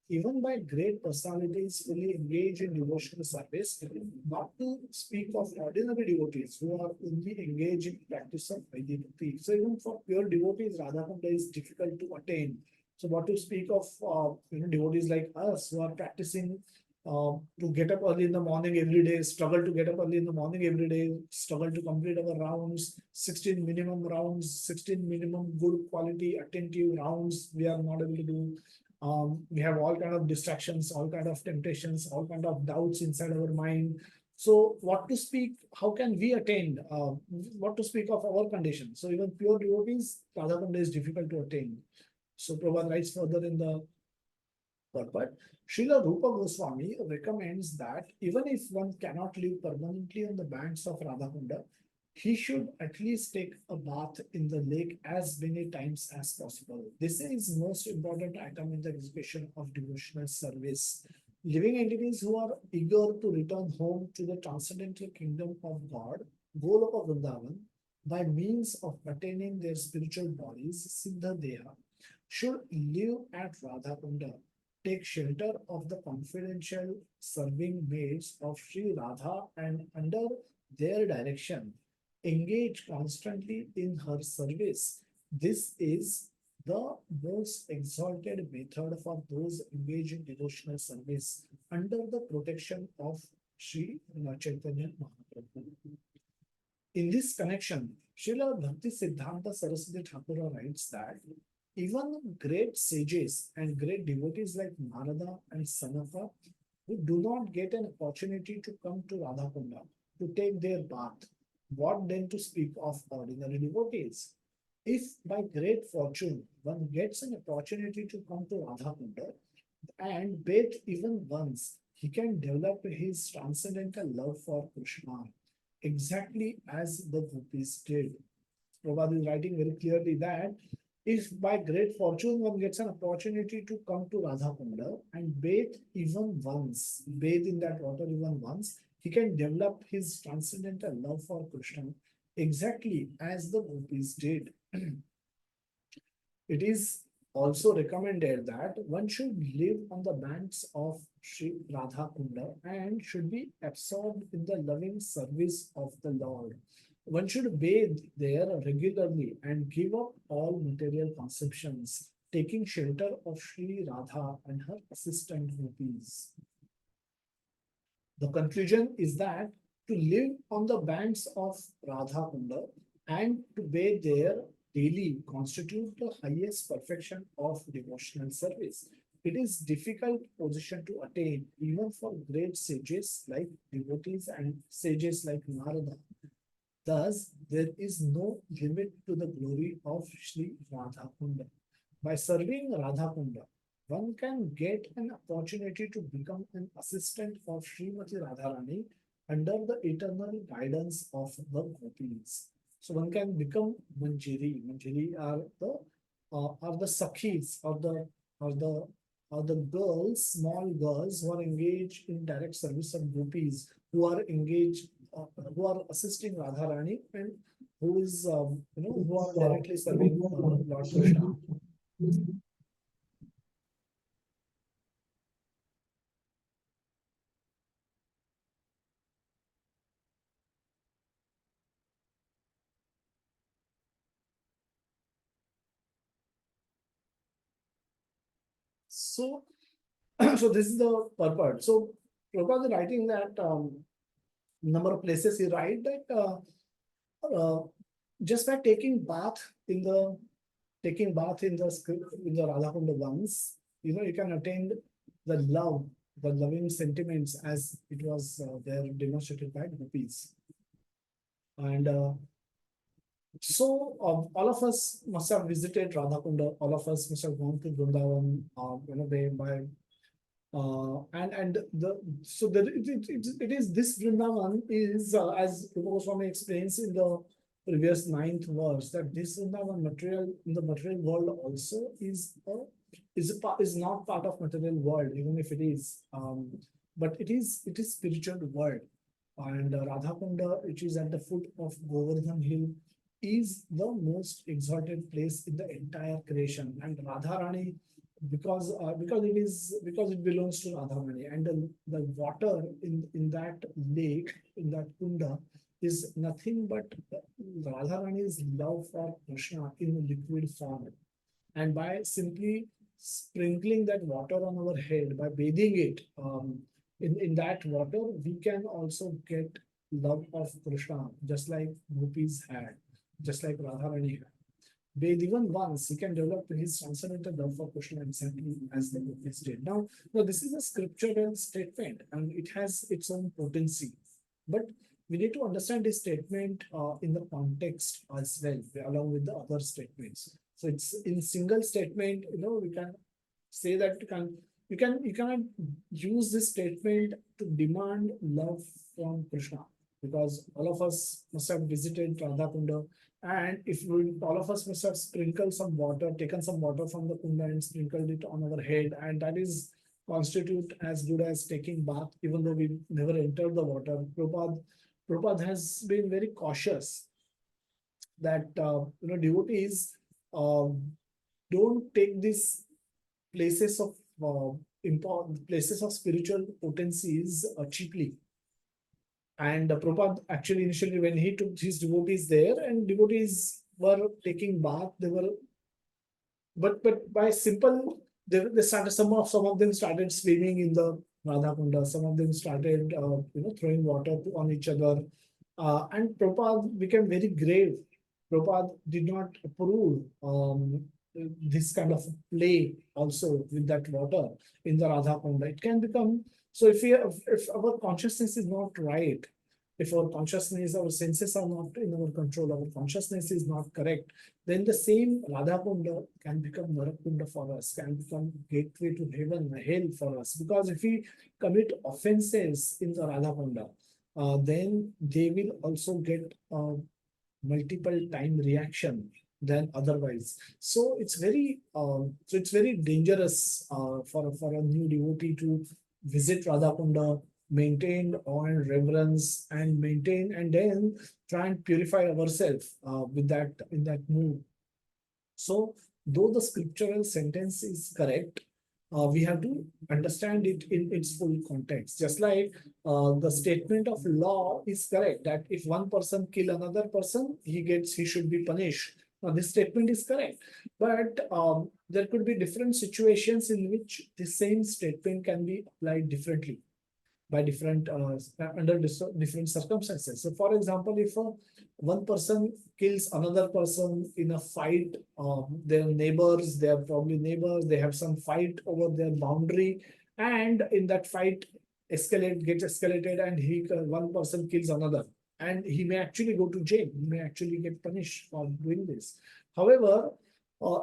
Even by great personalities fully engaged in devotional service, not to speak of ordinary devotees who are only engaged in practice of Vaidhi Bhakti. So even for pure devotees, Radha Kunda is difficult to attain. So what to speak of devotees like us who are practicing to get up early in the morning every day, struggle to get up early in the morning every day, struggle to complete our rounds, 16 minimum rounds, 16 minimum good quality attentive rounds we are not able to do. We have all kind of distractions, all kind of temptations, all kind of doubts inside our mind. So what to speak, how can we attain, what to speak of our condition? So even pure devotees, Radha Kunda is difficult to attain. So Prabhupada writes further in the purport, Srila Rupa Goswami recommends that even if one cannot live permanently on the banks of Radha Kunda, he should at least take a bath in the lake as many times as possible. This is most important item in the execution of devotional service. Living entities who are eager to return home to the transcendental kingdom of God, Goloka Vrindavan, by means of attaining their spiritual bodies, Siddha Deha, should live at Radha Kunda, take shelter of the confidential serving maids of Sri Radha, and under their direction engage constantly in her service. This is the most exalted method for those engaged in devotional service under the protection of Sri Chaitanya Mahaprabhu. In this connection, Srila Bhakti Siddhanta Saraswati Thakura writes that even great sages and great devotees like Narada and Sanaka, who do not get an opportunity to come to Radhakunda to take their bath, what then to speak of ordinary devotees? If by great fortune one gets an opportunity to come to Radhakunda and bathe even once, he can develop his transcendental love for Krishna, exactly as the gopis did. Prabhupada is writing very clearly that if by great fortune one gets an opportunity to come to Radhakunda and bathe even once, bathe in that water even once, he can develop his transcendental love for Krishna exactly as the gopis did. It is also recommended that one should live on the banks of Sri Radha Kunda and should be absorbed in the loving service of the Lord. One should bathe there regularly and give up all material consumptions, taking shelter of Sri Radha and her assistant gopis. The conclusion is that to live on the banks of Radha Kunda and to bathe there daily constitute the highest perfection of devotional service. It is difficult position to attain even for great sages like devotees and sages like Narada. Thus, there is no limit to the glory of Sri Radha Kunda. By serving Radha Kunda, one can get an opportunity to become an assistant of Srimati Radharani under the eternal guidance of the gopis. So one can become Manjiri. Manjiri are the sakhis or the the girls, small girls who are engaged in direct service of gopis, who are engaged, who are assisting Radharani and who is who are directly serving Lord Krishna. So, so this is the purport. So, Prabhupada is writing that number of places he write that just by taking bath in the Radhakunda once, you can attain the love, the loving sentiments as it was there demonstrated by gopis. And so all of us must have visited Radhakunda. All of us must have gone to Vrindavan, by and the so the it is this Vrindavan is as Goswami explains in the previous ninth verse that this Vrindavan material in the material world also is not part of material world, even if it is but it is spiritual world. And Radhakunda, which is at the foot of Govardhan Hill, is the most exalted place in the entire creation. And Radharani, because it belongs to Radharani, and the water in that lake, in that kunda, is nothing but Radharani's love for Krishna in liquid form. And by simply sprinkling that water on our head, by bathing it in that water, we can also get love of Krishna, just like gopis had, just like Radharani had. Bathe even once, he can develop his transcendental love for Krishna exactly as the gopis did. Now, this is a scriptural statement and it has its own potency. But we need to understand this statement in the context as well, along with the other statements. So it's in single statement, we can say that you cannot use this statement to demand love from Krishna, because all of us must have visited Radha Kunda, and if all of us must have sprinkled some water, taken some water from the kunda and sprinkled it on our head, and that is constitute as good as taking bath, even though we never entered the water. Prabhupada has been very cautious that devotees uh, don't take these places of important places of spiritual potencies cheaply. And Prabhupada actually initially when he took his devotees there, and devotees were taking bath, they were but by simple they started some of them started swimming in the Radha Kunda, some of them started throwing water on each other, and Prabhupada became very grave. Prabhupada did not approve this kind of play also with that water in the Radha Kunda. It can become so if our consciousness is not right, if our consciousness, our senses are not in our control, our consciousness is not correct, then the same Radha Kunda can become Narakunda for us, can become gateway to heaven, hell for us. Because if we commit offenses in the Radha Kunda, then they will also get multiple time reaction than otherwise. So it's very dangerous for a new devotee to visit Radha Kunda, maintain awe and reverence, and maintain and then try and purify ourselves with that in that mood. So though the scriptural sentence is correct, we have to understand it in its full context. Just like the statement of law is correct that if one person kill another person, he should be punished. Now, this statement is correct, but there could be different situations in which the same statement can be applied differently by different under different circumstances. So, for example, if one person kills another person in a fight, their neighbors, they are probably neighbors, they have some fight over their boundary, and in that fight, gets escalated, and one person kills another, and he may actually go to jail. He may actually get punished for doing this. However,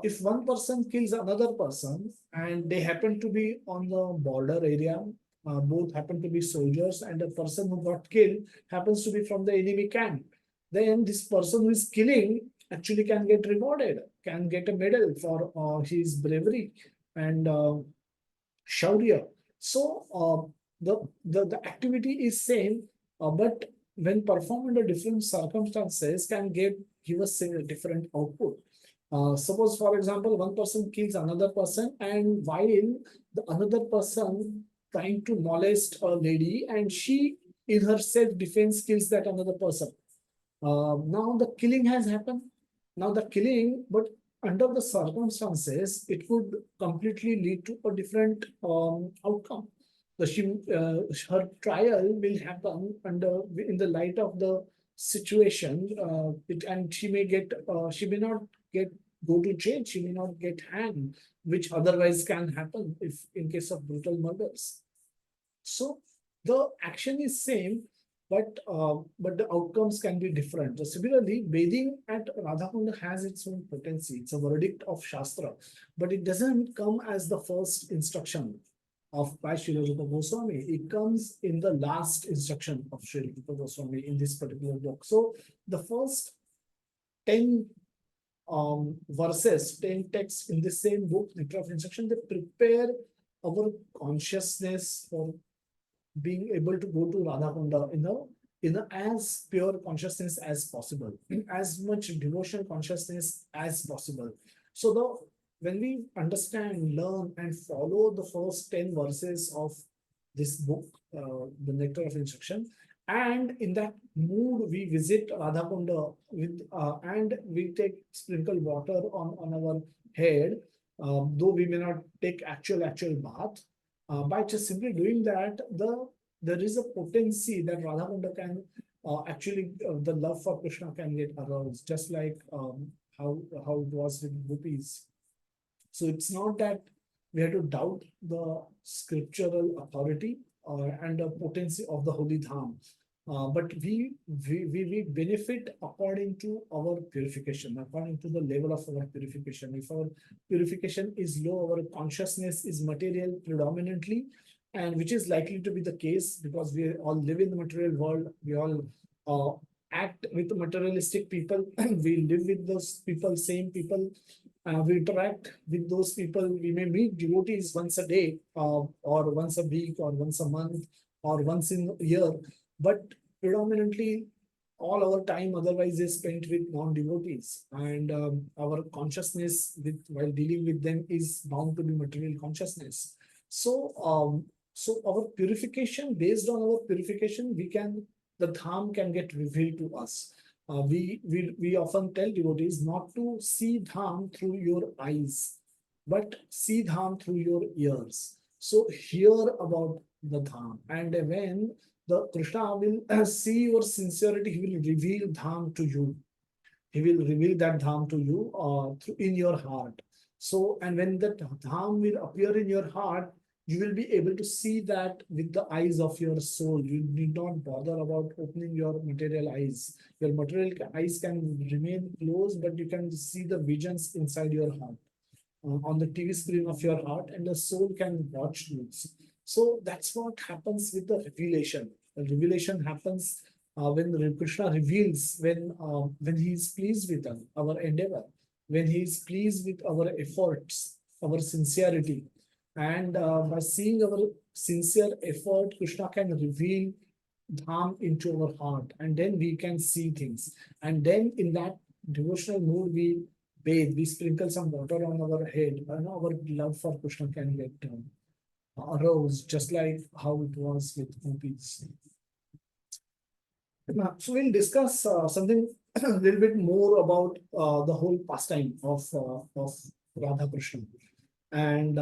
if one person kills another person and they happen to be on the border area, both happen to be soldiers, and the person who got killed happens to be from the enemy camp, then this person who is killing actually can get rewarded, can get a medal for his bravery and shaurya. So the activity is same, but when performed under different circumstances, can give us a different output. Suppose, for example, one person kills another person, and while the another person trying to molest a lady, and she, in her self-defense, kills that another person. Now the killing has happened. Now the killing, but under the circumstances, it could completely lead to a different outcome. Her trial will happen under in the light of the situation, and she may not get go to jail. She may not get hanged, which otherwise can happen if in case of brutal murders. So the action is same, but the outcomes can be different. So similarly, bathing at Radhakunda has its own potency. It's a verdict of Shastra, but it doesn't come as the first instruction of by Srila Rupa Goswami. It comes in the last instruction of Srila Rupa Goswami in this particular book. So the first 10 verses, 10 texts in the same book, Nectar of Instruction, they prepare our consciousness for being able to go to Radhakunda in a as pure consciousness as possible, as much devotional consciousness as possible. So when we understand, learn, and follow the first 10 verses of this book, the Nectar of Instruction, and in that mood we visit Radhakunda and we take sprinkle water on our head, though we may not take actual bath. By just simply doing that, there is a potency that Radhakunda can the love for Krishna can get aroused, just like how it was with gopis. So it's not that we have to doubt the scriptural authority and the potency of the holy dham. But we benefit according to our purification, according to the level of our purification. If our purification is low, our consciousness is material predominantly, and which is likely to be the case because we all live in the material world. We all act with materialistic people. We live with those people, same people. We interact with those people. We may meet devotees once a day, or once a week, or once a month, or once in a year. But predominantly, all our time otherwise is spent with non-devotees, and our consciousness while dealing with them is bound to be material consciousness. So our purification, based on our purification, the dham can get revealed to us. We often tell devotees not to see dham through your eyes, but see dham through your ears. So hear about the dham, and when the Krishna will see your sincerity, he will reveal dham to you. He will reveal that dham to you in your heart. So, and when that dham will appear in your heart, you will be able to see that with the eyes of your soul. You need not bother about opening your material eyes. Your material eyes can remain closed, but you can see the visions inside your heart, on the TV screen of your heart, and the soul can watch those. So that's what happens with the revelation. The revelation happens when Krishna reveals, when he is pleased with our endeavor, when he is pleased with our efforts, our sincerity. And by seeing our sincere effort, Krishna can reveal dham into our heart, and then we can see things. And then in that devotional mood, bathe, we sprinkle some water on our head, our love for Krishna can get aroused, just like how it was with gopis. So we'll discuss something a little bit more about the whole pastime of Radha Krishna, and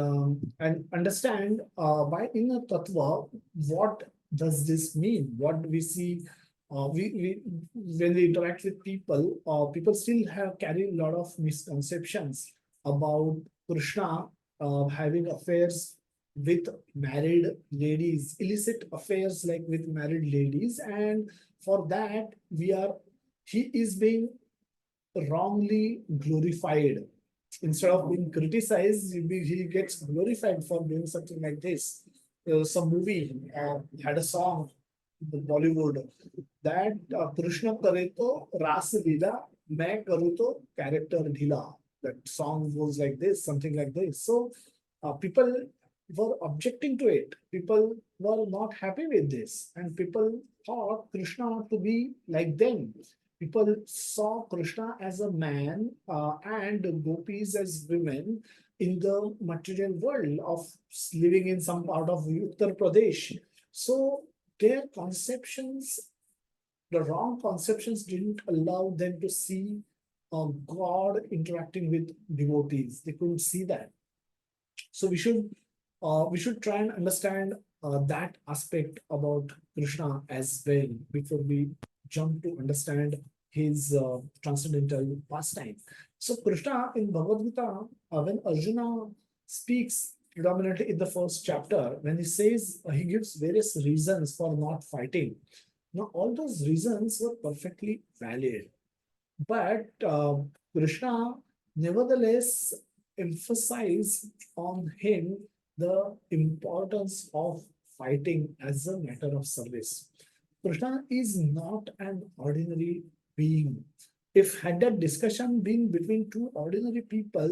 understand by inner tattva what does this mean? What we see, we when we interact with people, people still have carry a lot of misconceptions about Krishna having affairs with married ladies, illicit affairs like with married ladies, and for that we are he is being wrongly glorified. Instead of being criticized, he gets glorified for doing something like this. Some movie had a song, the Bollywood, that Krishna करे तो रास लीला, मैं करूँ तो character ढीला. That song goes like this, something like this. So people were objecting to it. People were not happy with this, and people thought Krishna to be like them. People saw Krishna as a man and gopis as women in the material world of living in some part of Uttar Pradesh. So their conceptions, the wrong conceptions, didn't allow them to see God interacting with devotees. They couldn't see that. So we should try and understand that aspect about Krishna as well before we jump to understand his transcendental pastime. So Krishna in Bhagavad Gita, when Arjuna speaks predominantly in the first chapter, when he says he gives various reasons for not fighting. Now all those reasons were perfectly valid, but Krishna nevertheless emphasized on him the importance of fighting as a matter of service. Krishna is not an ordinary being. If had that discussion been between two ordinary people,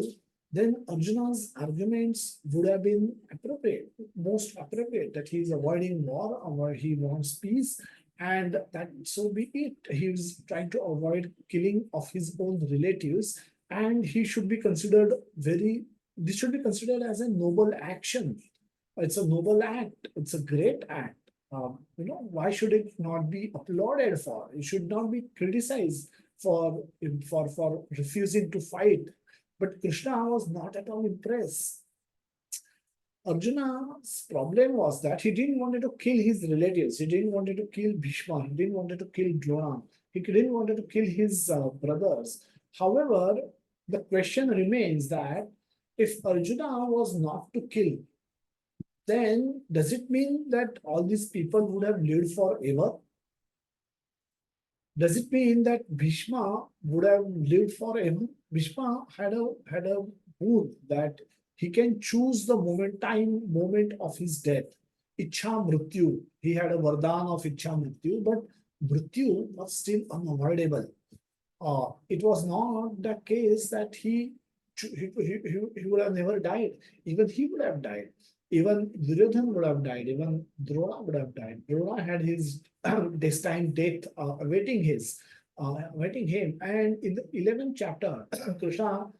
then Arjuna's arguments would have been appropriate, most appropriate, that he is avoiding war or he wants peace, and that so be it. He is trying to avoid killing of his own relatives, and he should be considered very. This should be considered as a noble action. It's a noble act. It's a great act. Why should it not be applauded for? It should not be criticized for refusing to fight. But Krishna was not at all impressed. Arjuna's problem was that he didn't want to kill his relatives. He didn't want to kill Bhishma. He didn't want to kill Drona. He didn't want to kill his brothers. However, the question remains that if Arjuna was not to kill, then does it mean that all these people would have lived forever? Does it mean that Bhishma would have lived forever? Bhishma had a mood that he can choose the moment of his death. Ichha Mrityu. He had a vardhan of Ichha Mrityu, but Mrityu was still unavoidable. It was not the case that he would have never died. Even he would have died. Even Duryodhan would have died. Even Drona would have died. Drona had his destined death awaiting him. And in the 11th chapter, Krishna,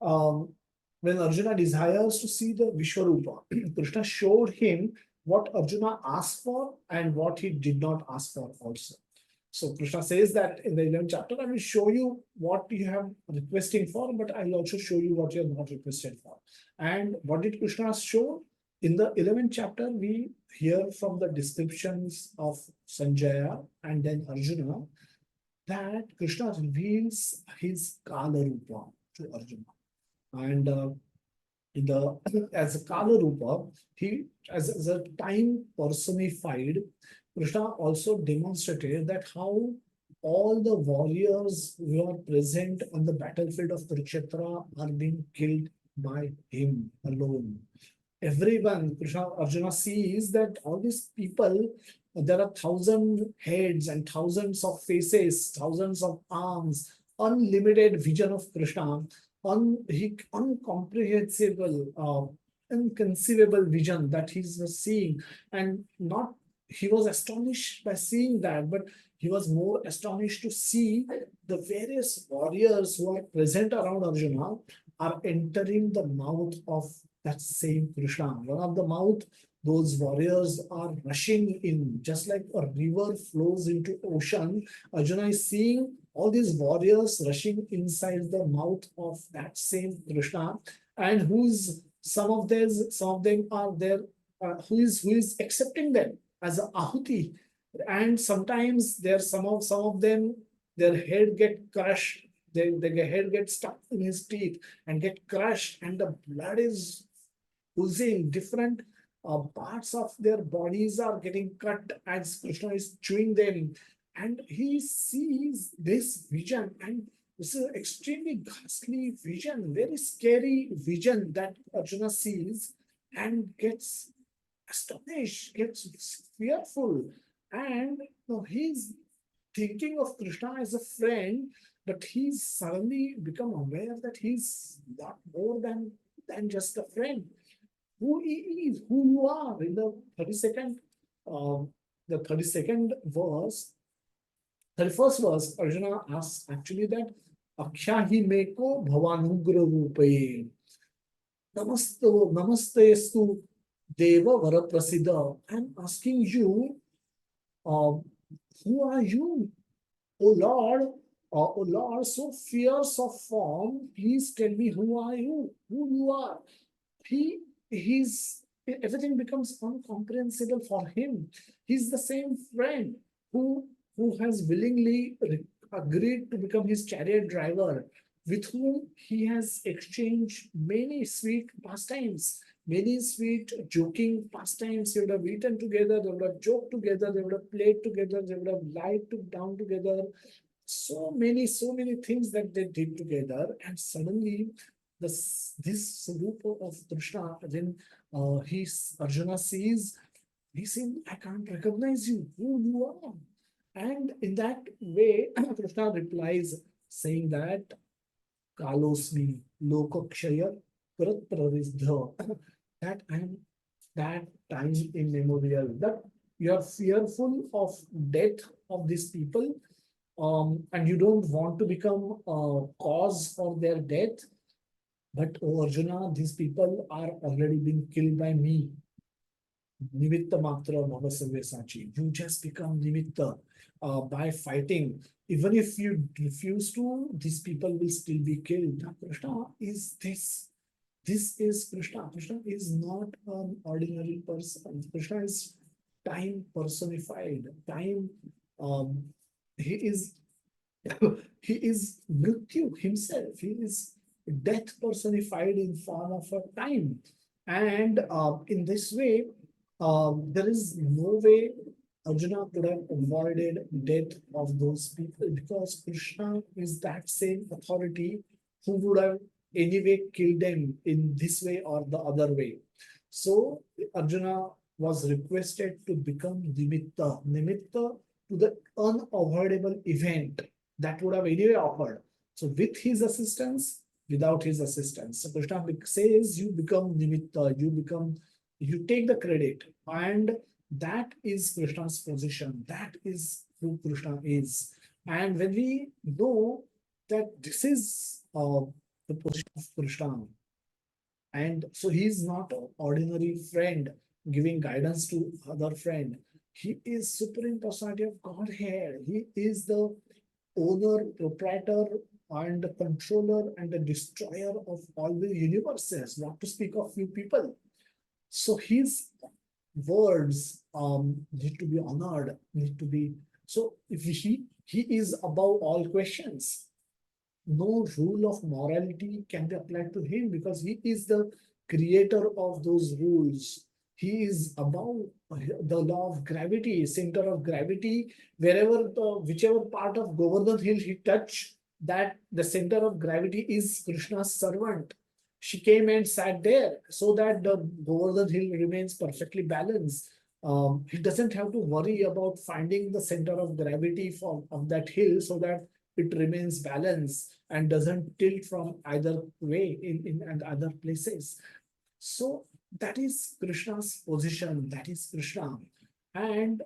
um, when Arjuna desires to see the Vishwarupa, Krishna showed him what Arjuna asked for and what he did not ask for also. So Krishna says that in the 11th chapter, I will show you what you have requesting for, but I will also show you what you have not requested for. And what did Krishna show? In the 11th chapter, we hear from the descriptions of Sanjaya and then Arjuna that Krishna reveals his Kala Rupa to Arjuna. And in the as a Kala Rupa, he as a time personified, Krishna also demonstrated that how all the warriors who are present on the battlefield of Kurukshetra are being killed by him alone. Everyone, Krishna Arjuna sees that all these people, there are thousand heads and thousands of faces, thousands of arms, unlimited vision of Krishna, uncomprehensible, inconceivable vision that he's seeing, and not he was astonished by seeing that, but he was more astonished to see the various warriors who are present around Arjuna are entering the mouth of that same Krishna. One of the mouth, those warriors are rushing in, just like a river flows into ocean. Arjuna is seeing all these warriors rushing inside the mouth of that same Krishna, and who's some of them are there, who is accepting them as a ahuti, and sometimes there some of them, their head get crushed, their head gets stuck in his teeth and get crushed, and the blood is oozing. Different parts of their bodies are getting cut as Krishna is chewing them, and he sees this vision, and this is an extremely ghastly vision, very scary vision that Arjuna sees and gets astonished, gets fearful, and he's thinking of Krishna as a friend, but he's suddenly become aware that he's not more than just a friend. Who he is, who you are. In the 32nd, the 32nd verse, 31st verse, Arjuna asks actually that Aksha hi meko bhavanugra rupe. Namaste stu deva varaprasida. I'm asking you, uh, who are you? O Lord, O Lord, so fierce of form, please tell me who are you? Who you are? He's everything becomes incomprehensible for him. He's the same friend who has willingly agreed to become his chariot driver, with whom he has exchanged many sweet pastimes, many sweet joking pastimes. They would have eaten together, they would have joked together, they would have played together, they would have lied down together. So many things that they did together, and suddenly this Sarupa of Krishna, then Arjuna sees, he says, I can't recognize you, who you are. And in that way, Krishna replies, saying that Kalosmi Lokakshaya Prat Prarisdha, that I am that time immemorial, that you are fearful of death of these people, and you don't want to become a cause for their death. But oh Arjuna, these people are already being killed by me. Nimitta matra Sachi. You just become nimitta by fighting. Even if you refuse to, these people will still be killed. Now, Krishna is this. This is Krishna. Krishna is not an ordinary person. Krishna is time personified. Time. Um, he is he is Mrityu himself. He is death personified in form of a time. And in this way, there is no way Arjuna could have avoided death of those people, because Krishna is that same authority who would have anyway killed them in this way or the other way. So Arjuna was requested to become Nimitta to the unavoidable event that would have anyway occurred. So with his assistance, without his assistance. So Krishna says you become Nimitta, you take the credit, and that is Krishna's position. That is who Krishna is. And when we know that this is the position of Krishna, and so he is not an ordinary friend giving guidance to other friend. He is supreme personality of Godhead. He is the owner, proprietor, and the controller and the destroyer of all the universes, not to speak of few people. So his words need to be honored, need to be. So if he is above all questions, no rule of morality can be applied to him, because he is the creator of those rules. He is above the law of gravity, center of gravity. Whichever part of Govardhan Hill he touched, that the center of gravity is Krishna's servant. She came and sat there so that the Govardhan Hill remains perfectly balanced. He doesn't have to worry about finding the center of gravity of that hill, so that it remains balanced and doesn't tilt from either way in other places. So that is Krishna's position. That is Krishna. And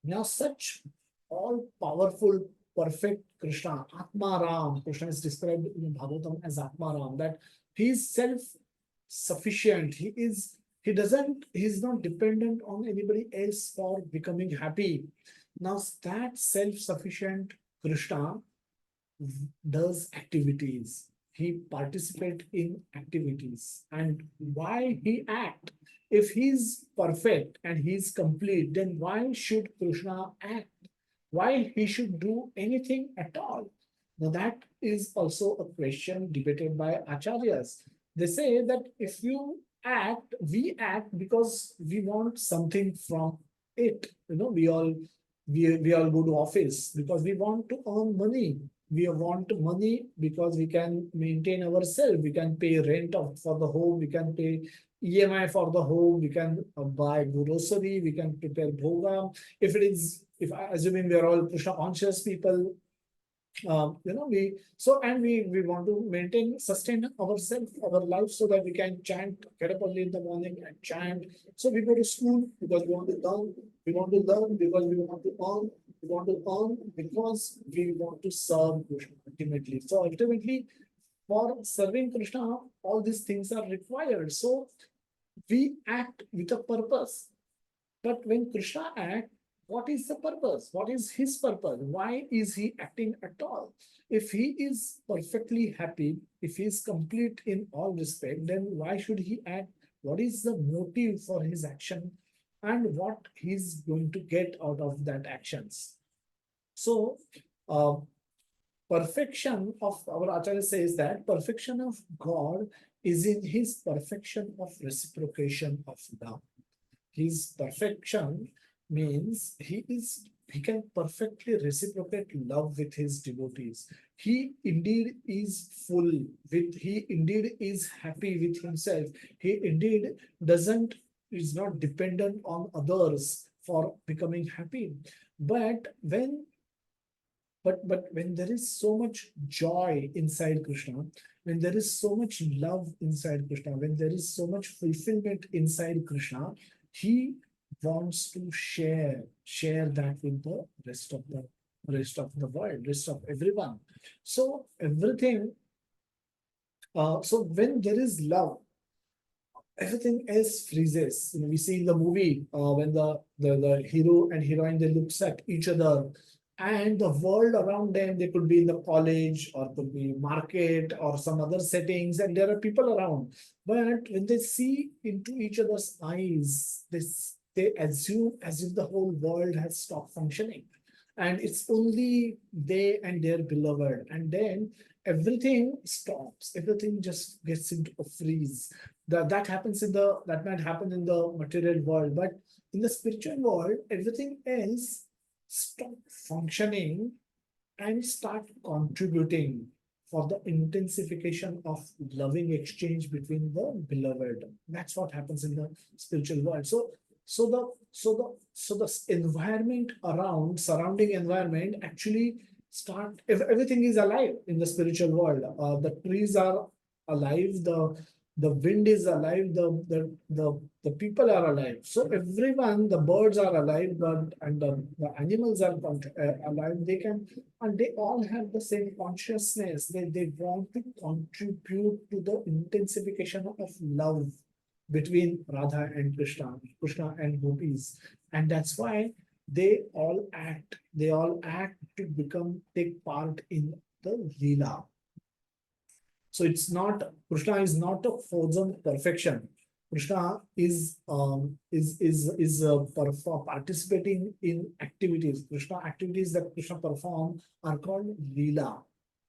now such all powerful, perfect Krishna, Atma Ram, Krishna is described in Bhagavatam as Atma Ram, that he is self-sufficient. He's not dependent on anybody else for becoming happy. Now that self-sufficient Krishna does activities. He participate in activities. And why he act? If he's perfect and he's complete, then why should Krishna act? Why he should do anything at all? Now that is also a question debated by acharyas. They say that if you act, we act because we want something from it. We all go to office because we want to earn money. We want money because we can maintain ourselves. We can pay rent for the home. We can pay EMI for the home. We can buy grocery. We can prepare bhoga. If assuming we are all Krishna conscious people, we want to sustain ourselves, our life, so that we can chant, get up early in the morning and chant. So we go to school because we want to learn. We want to learn because we want to earn. We want to earn because we want to serve Krishna ultimately. So ultimately, for serving Krishna, all these things are required. So we act with a purpose. But when Krishna acts, what is the purpose? What is his purpose? Why is he acting at all? If he is perfectly happy, if he is complete in all respect, then why should he act? What is the motive for his action? And what he's going to get out of that actions? So, uh, perfection of our Acharya says that perfection of God is in his perfection of reciprocation of love. His perfection means he can perfectly reciprocate love with his devotees. He indeed is full with he indeed is happy with himself. He indeed doesn't is not dependent on others for becoming happy. But when there is so much joy inside Krishna, when there is so much love inside Krishna, when there is so much fulfillment inside Krishna, he wants to share that with the rest of the world, rest of everyone. So everything. So when there is love, everything else freezes. We see in the movie when the hero and heroine, they looks at each other, and the world around them, they could be in the college or could be market or some other settings, and there are people around. But when they see into each other's eyes, they assume as if the whole world has stopped functioning, and it's only they and their beloved, and then everything stops. Everything just gets into a freeze. That might happen in the material world, but in the spiritual world, everything else stop functioning and start contributing for the intensification of loving exchange between the beloved. That's what happens in the spiritual world. So the environment around surrounding environment actually start, if everything is alive in the spiritual world. The trees are alive, the wind is alive, the people are alive. So everyone, the birds are alive, and the animals are alive. They can, and they all have the same consciousness. They want to contribute to the intensification of love between Radha and Krishna and gopis. And that's why they all act to take part in the Leela. So it's not Krishna is not a frozen perfection. Krishna is participating in activities. Krishna activities that Krishna perform are called Leela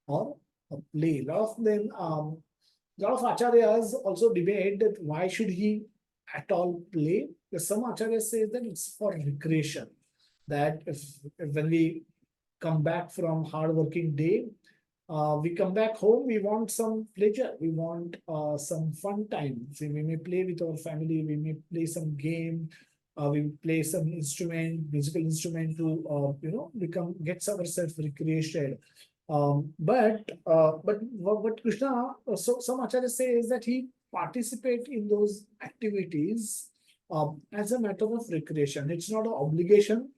or a play. A lot of acharyas also debate that why should he at all play. Some acharyas say that it's for recreation. That if when we come back from hard working day, we come back home, we want some pleasure, we want some fun time. So we may play with our family, we may play some game, we play some musical instrument to gets ourselves recreated. But what Krishna, so some acharyas say is that he participate in those activities as a matter of recreation. It's not an obligation.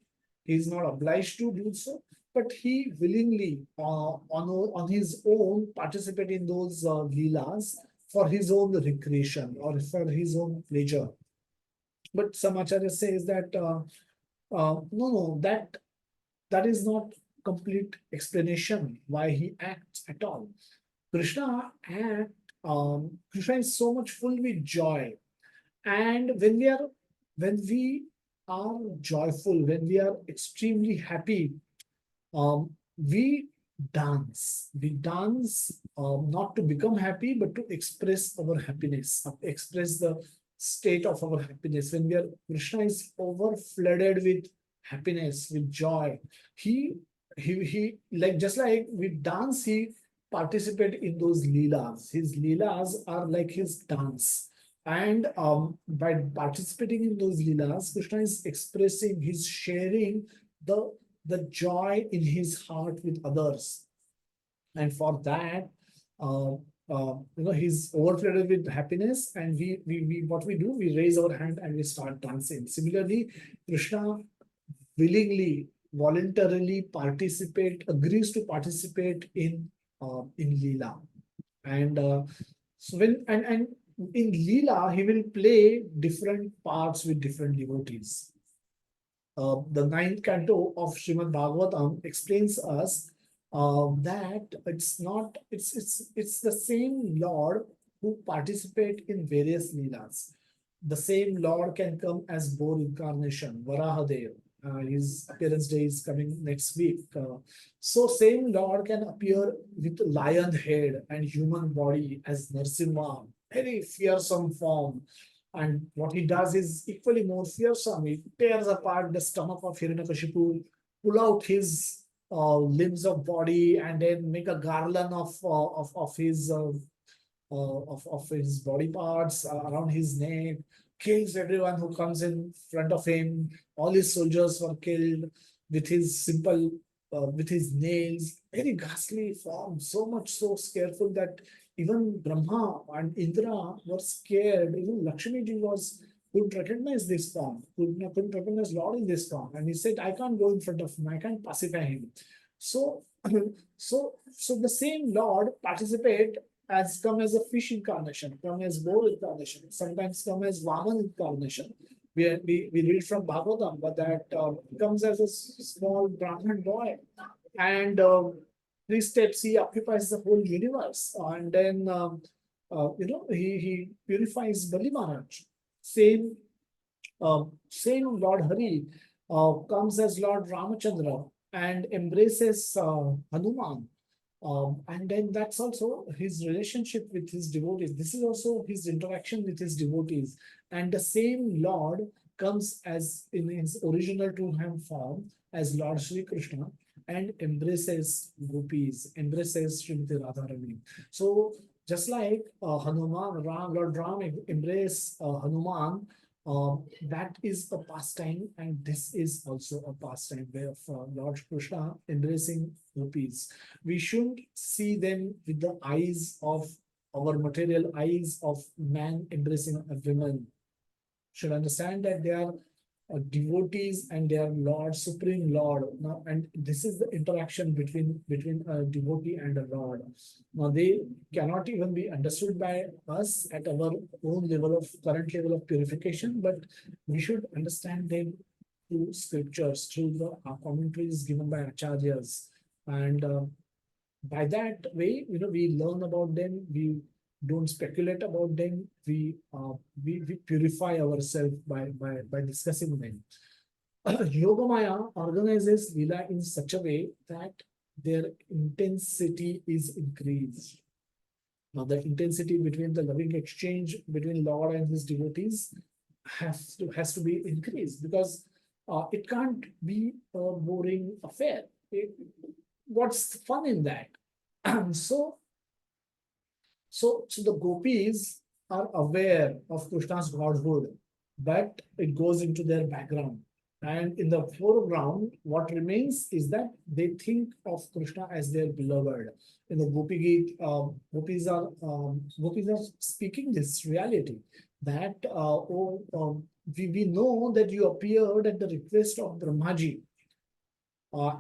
He's not obliged to do so, but he willingly, on his own, participate in those leelas for his own recreation or for his own pleasure. But some acharya says that no, that is not complete explanation why he acts at all. Krishna is so much full with joy, and when we are joyful, when we are extremely happy, we dance. We dance not to become happy, but to express our happiness, express the state of our happiness. When we are, Krishna is over flooded with happiness, with joy. He, he, like just like we dance, he participate in those leelas. His leelas are like his dance. And by participating in those leelas, Krishna is expressing, he's sharing the joy in his heart with others. And for that, he's overflowed with happiness. And we what we do, we raise our hand and we start dancing. Similarly, Krishna willingly, voluntarily agrees to participate in Leela. And so and in Leela, he will play different parts with different devotees. The ninth canto of Srimad Bhagavatam explains us that it's the same Lord who participate in various leelas. The same Lord can come as boar incarnation, Varahadev. His appearance day is coming next week. So same Lord can appear with lion head and human body as Narsimha, very fearsome form. And what he does is equally more fearsome. He tears apart the stomach of Hiranyakashipu, pull out his limbs of body, and then make a garland of his body parts around his neck, kills everyone who comes in front of him. All his soldiers were killed with his with his nails. Very ghastly form, so much so scareful that even Brahma and Indra were scared. Even Lakshmi ji couldn't recognize this form, couldn't recognize Lord in this form. And he said, I can't go in front of him, I can't pacify him. So, so the same Lord participate as come as a fish incarnation, come as boar incarnation, sometimes come as Vaman incarnation. We read from Bhagavatam, but that comes as a small Brahman boy. And 3 steps, he occupies the whole universe. And then, he purifies Bali Maharaj. Same, same Lord Hari comes as Lord Ramachandra and embraces Hanuman. And then that's also his relationship with his devotees. This is also his interaction with his devotees. And the same Lord comes as in his original two-hand form as Lord Sri Krishna and embraces gopis, embraces Srimati Radha Rani. So just like Lord Ram embrace Hanuman, that is a pastime, and this is also a pastime where Lord Krishna embracing gopis. We shouldn't see them with the eyes of our material eyes of man embracing a woman. Should understand that they are devotees and they are Lord, Supreme Lord. Now, and this is the interaction between a devotee and a Lord. Now, they cannot even be understood by us at our own current level of purification, but we should understand them through scriptures, through the commentaries given by acharyas, and by that way, we learn about them. We don't speculate about them. We purify ourselves by discussing them. Yogamaya organizes Leela in such a way that their intensity is increased. Now, the intensity between the loving exchange between Lord and his devotees has to be increased, because it can't be a boring affair. What's fun in that? So the gopis are aware of Krishna's godhood, but it goes into their background. And in the foreground, what remains is that they think of Krishna as their beloved. In the Gopi Geet, gopis are speaking this reality that we know that you appeared at the request of Brahmaji,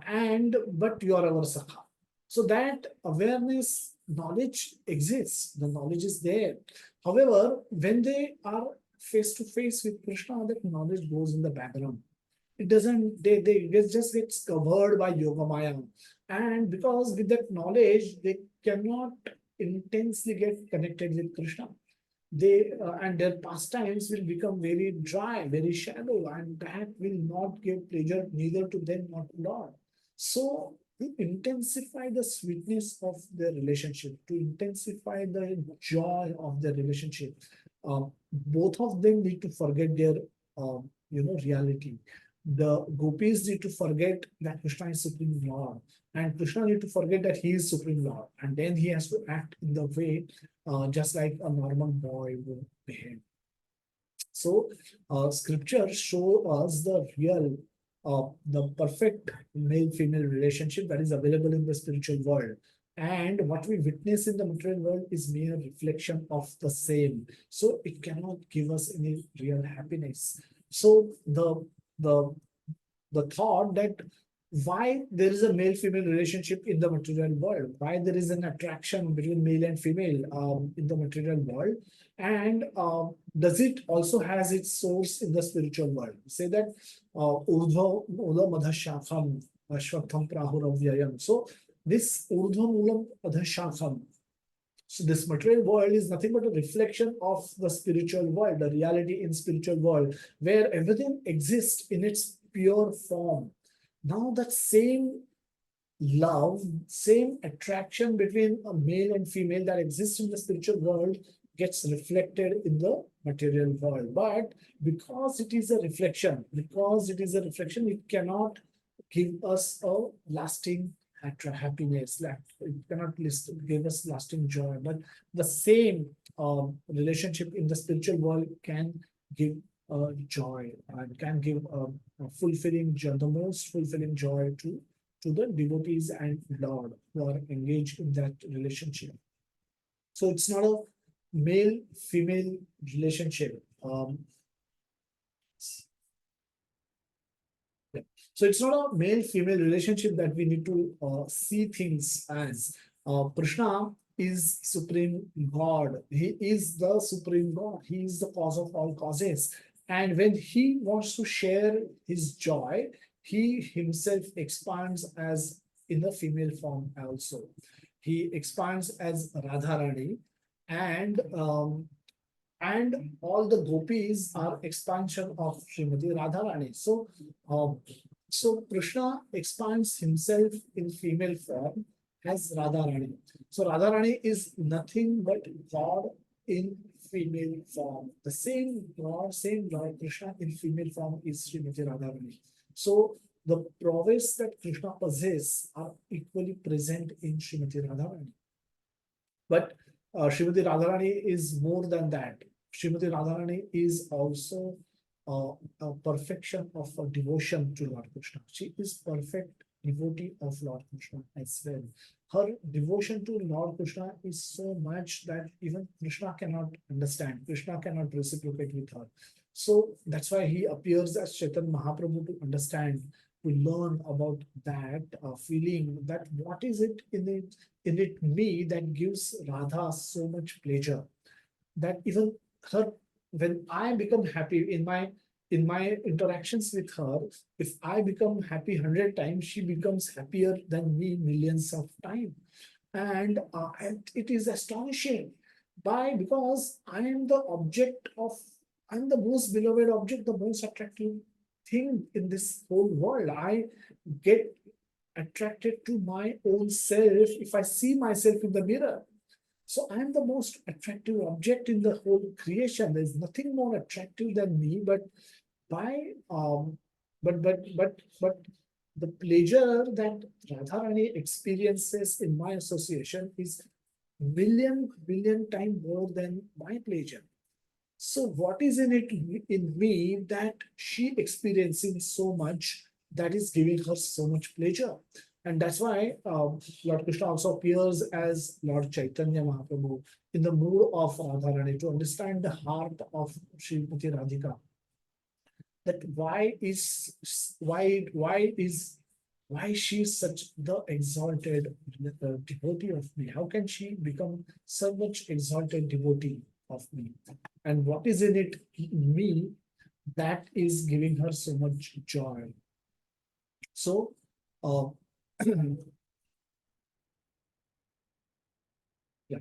and but you are our Sakha. So that awareness, knowledge exists, the knowledge is there. However, when they are face to face with Krishna, that knowledge goes in the background. It doesn't, they just gets covered by yoga maya. And because with that knowledge, they cannot intensely get connected with Krishna. They and their pastimes will become very dry, very shallow, and that will not give pleasure neither to them nor to Lord. So to intensify the sweetness of their relationship, to intensify the joy of their relationship, both of them need to forget their reality. The gopis need to forget that Krishna is Supreme Lord, and Krishna need to forget that he is Supreme Lord, and then he has to act in the way just like a normal boy would behave. So, scriptures show us the real, the perfect male-female relationship that is available in the spiritual world. And what we witness in the material world is mere reflection of the same. So it cannot give us any real happiness. So the the thought that why there is a male-female relationship in the material world, why there is an attraction between male and female in the material world, and does it also has its source in the spiritual world? Say that urdhva mula madhashakham ashwatham prahuravyayam. So this urdhva mula madhashakham, so this material world is nothing but a reflection of the spiritual world, the reality in spiritual world, where everything exists in its pure form. Now that same love, same attraction between a male and female that exists in the spiritual world gets reflected in the material world. But because it is a reflection, it cannot give us a lasting happiness. It cannot give us lasting joy. But the same relationship in the spiritual world can give joy and can give a fulfilling joy, the most fulfilling joy to the devotees and Lord who are engaged in that relationship. So it's not a male-female relationship. Yeah. So it's not a male-female relationship that we need to see things as. Krishna is Supreme God. He is the Supreme God. He is the cause of all causes. And when he wants to share his joy, he himself expands as in the female form also. He expands as Radha Rani, and all the gopis are expansion of Srimati Radharani. So Krishna expands himself in female form as Radharani. So Radharani is nothing but God in female form. The same God, same Lord Krishna in female form is Srimati Radharani. So the prowess that Krishna possesses are equally present in Srimati Radharani. But Srimati Radharani is more than that. Srimati Radharani is also a perfection of a devotion to Lord Krishna. She is perfect devotee of Lord Krishna as well. Her devotion to Lord Krishna is so much that even Krishna cannot understand. Krishna cannot reciprocate with her. So that's why he appears as Chaitanya Mahaprabhu to understand, to learn about that feeling, that what is it in it me that gives Radha so much pleasure, that even her, when I become happy in my interactions with her, if I become happy 100 times, she becomes happier than me millions of times. And it is astonishing because I am the object of, I'm the most beloved object, the most attractive thing in this whole world. I get attracted to my own self if I see myself in the mirror. So I am the most attractive object in the whole creation. There's nothing more attractive than me, but by but the pleasure that Radharani experiences in my association is billion times more than my pleasure. So what is in it in me that she experiencing so much that is giving her so much pleasure? And that's why Lord Krishna also appears as Lord Chaitanya Mahaprabhu in the mood of Radha Rani to understand the heart of Srimati Radhika. That why she is such the exalted devotee of me? How can she become so much exalted devotee of me? And what is in it in me that is giving her so much joy? So, uh, yeah.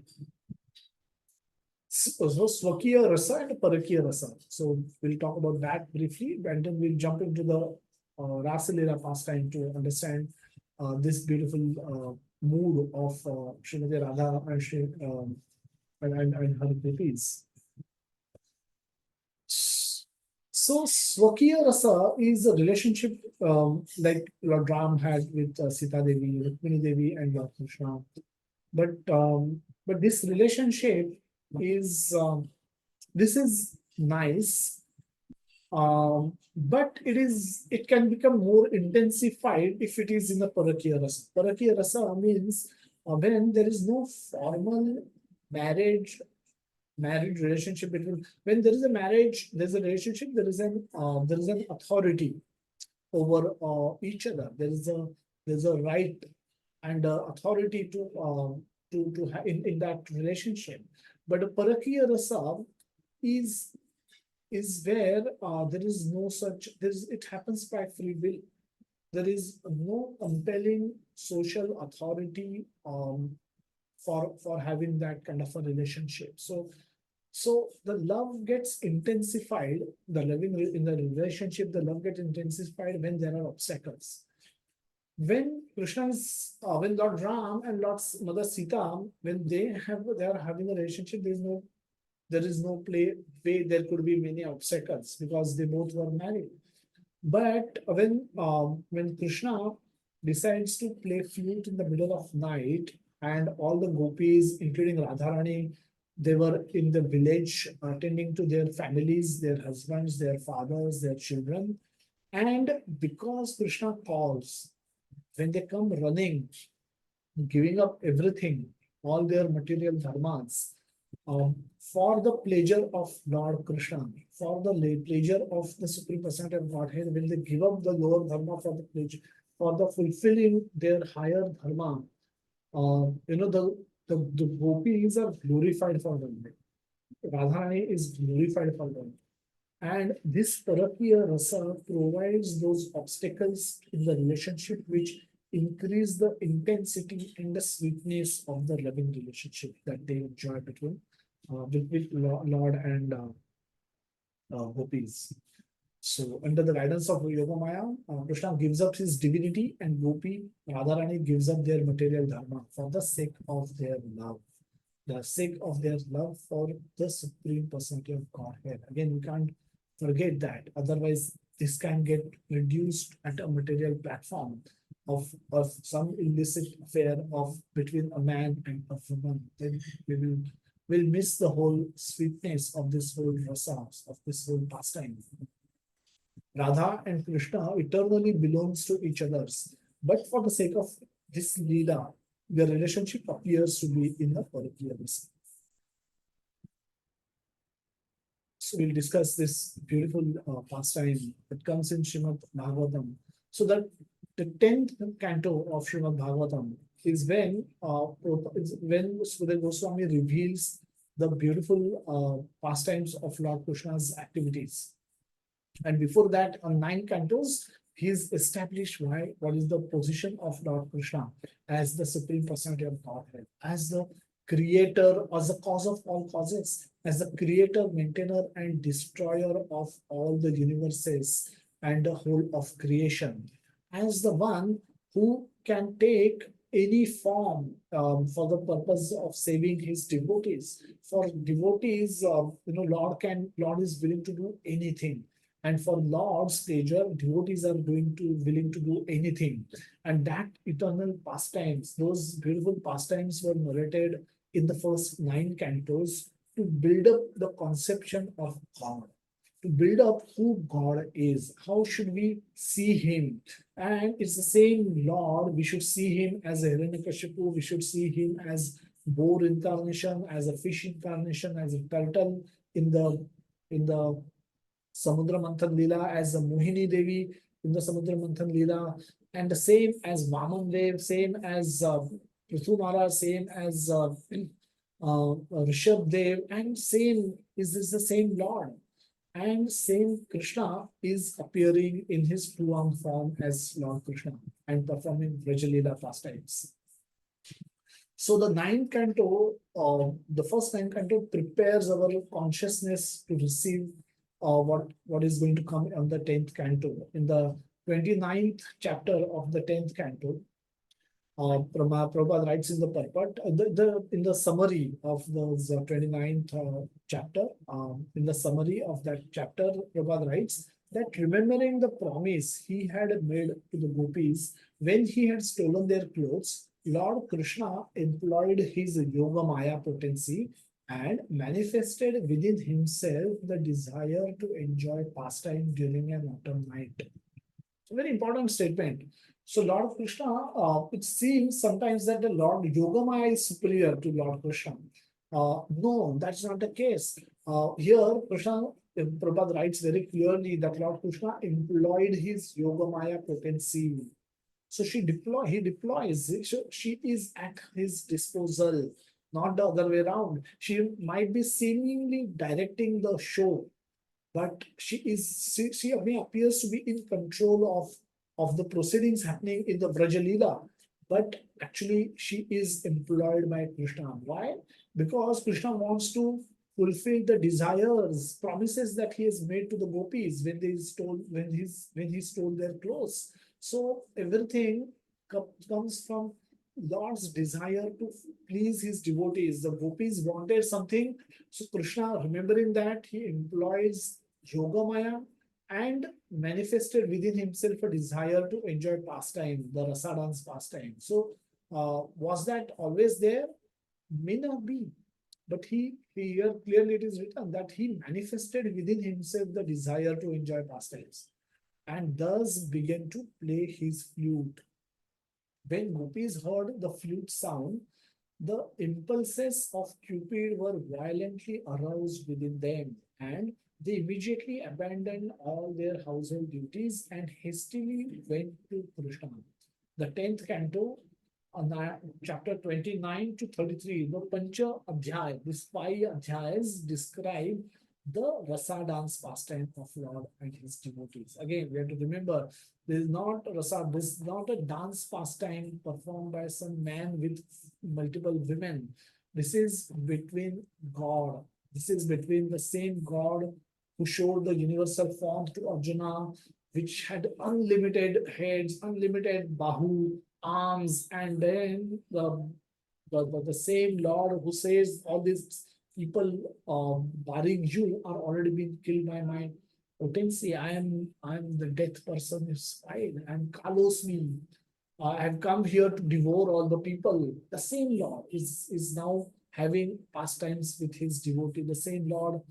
So Swakiya Rasa and Parakiya Rasa. So we'll talk about that briefly, and then we'll jump into the Rasa Leela pastime to understand this beautiful mood of Srimati Radha and, and her devotees. So Swakiya Rasa is a relationship like Lord Ram had with Sita Devi, Rukmini Devi, and Lord Krishna. But this relationship is this is nice, but it can become more intensified if it is in the Parakiya Rasa. Parakiya Rasa means when there is no formal marriage relationship between. When there is a marriage, there's a relationship, there is an authority over each other. There's a right and authority in that relationship. But a Parakiya Rasa is where there is no such, it happens by free will. There is no compelling social authority for having that kind of a relationship. So the love gets intensified, in the relationship, the love gets intensified when there are obstacles. When Lord Ram and Lord Mother Sita, when they are having a relationship, there is no way there could be many obstacles because they both were married. But when Krishna decides to play flute in the middle of night, and all the gopis, including Radharani, they were in the village attending to their families, their husbands, their fathers, their children. And because Krishna calls, when they come running, giving up everything, all their material dharmas, for the pleasure of Lord Krishna, for the pleasure of the Supreme Personality of Godhead, when they give up the lower dharma for the pleasure, for the fulfilling their higher dharma, the gopis are glorified for them. Radharani is glorified for them. And this Parakiya Rasa provides those obstacles in the relationship which increase the intensity and the sweetness of the loving relationship that they enjoy with Lord and gopis. So, under the guidance of Yogamaya, Krishna gives up his divinity, and Gopi, Radharani, gives up their material dharma for the sake of their love. The sake of their love for the Supreme Personality of Godhead. Again, we can't forget that. Otherwise, this can get reduced at a material platform of some illicit affair of between a man and a woman. Then will miss the whole sweetness of this whole rasa, of this whole pastime. Radha and Krishna eternally belongs to each others. But for the sake of this Leela, the relationship appears to be in the Parakiya Rasa. So we'll discuss this beautiful pastime that comes in Srimad Bhagavatam. So that the 10th canto of Srimad Bhagavatam is when Sridhar Goswami reveals the beautiful pastimes of Lord Krishna's activities. And before that, on 9 cantos, he's established what is the position of Lord Krishna as the Supreme Personality of Godhead, as the creator, as the cause of all causes, as the creator, maintainer, and destroyer of all the universes and the whole of creation, as the one who can take any form for the purpose of saving his devotees. For devotees, Lord is willing to do anything. And for Lord's pleasure, devotees are willing to do anything. And that eternal pastimes, those beautiful pastimes were narrated in the first 9 cantos to build up the conception of God, to build up who God is. How should we see Him? And it's the same Lord. We should see Him as a Hiranyakashipu. We should see Him as boar incarnation, as a fish incarnation, as a turtle in the Samudra Manthan Leela, as the Mohini Devi in the Samudra Manthan Leela, and the same as Vaman Dev, same as Prithu Maharaj, same as Rishabh Dev, and same is this the same Lord. And same Krishna is appearing in his true form as Lord Krishna and performing Vrajalila pastimes. So the ninth canto, the first ninth canto prepares our consciousness to receive what is going to come on the 10th canto. In the 29th chapter of the 10th canto, Prabhupada writes in the purport, in the summary of the 29th chapter, in the summary of that chapter, Prabhupada writes that remembering the promise he had made to the gopis when he had stolen their clothes, Lord Krishna employed his Yoga Maya potency and manifested within himself the desire to enjoy pastime during an autumn night. It's a very important statement. So Lord Krishna, it seems sometimes that the Lord Yogamaya is superior to Lord Krishna. No, that's not the case. Here, Krishna, Prabhupada writes very clearly that Lord Krishna employed his Yogamaya potency. So he deploys, she is at his disposal, not the other way around. She might be seemingly directing the show, but she appears to be in control of the proceedings happening in the Vrajalila. But actually, she is employed by Krishna. Why? Because Krishna wants to fulfill the desires, promises that he has made to the gopis when he stole their clothes. So everything comes from Lord's desire to please his devotees. The gopis wanted something, so Krishna, remembering that, he employs Yogamaya and manifested within himself a desire to enjoy pastime, the rasa dance pastime. So, was that always there? May not be. But here clearly it is written that he manifested within himself the desire to enjoy pastimes and thus began to play his flute. When gopis heard the flute sound, the impulses of Cupid were violently aroused within them, and they immediately abandoned all their household duties and hastily went to Krishna. The 10th canto, chapter 29 to 33, the Pancha Adhyay, these 5 adhyayas describe the rasa dance pastime of Lord and his devotees. Again, we have to remember this is not a dance pastime performed by some man with multiple women. This is between God. This is between the same God who showed the universal form to Arjuna, which had unlimited heads, unlimited bahu, arms, and then the same Lord who says all these people barring you are already being killed by my potency. I am the death person is fine. I'm Kalos me. I have come here to devour all the people. The same Lord is now having pastimes with his devotee. The same Lord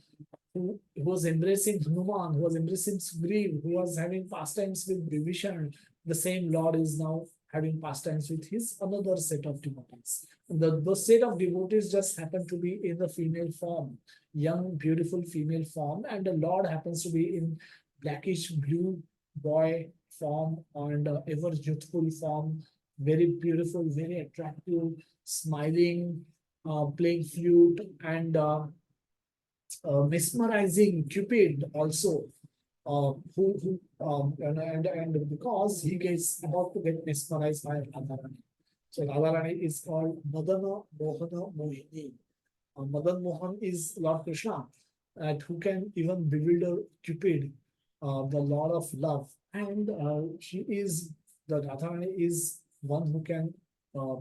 who was embracing Hanuman, who was embracing Sugriv, who was having pastimes with Vibhishan. The same Lord is now having pastimes with his another set of devotees. The set of devotees just happen to be in the female form, young, beautiful female form, and the Lord happens to be in blackish blue boy form and ever youthful form, very beautiful, very attractive, smiling, playing flute, and mesmerizing Cupid also, and because he gets about to get mesmerized by Radha Rani. So Radha Rani is called Madana Mohana Mohini. Madan Mohan is Lord Krishna, and who can even bewilder Cupid, the Lord of Love, and the Radha Rani is one who can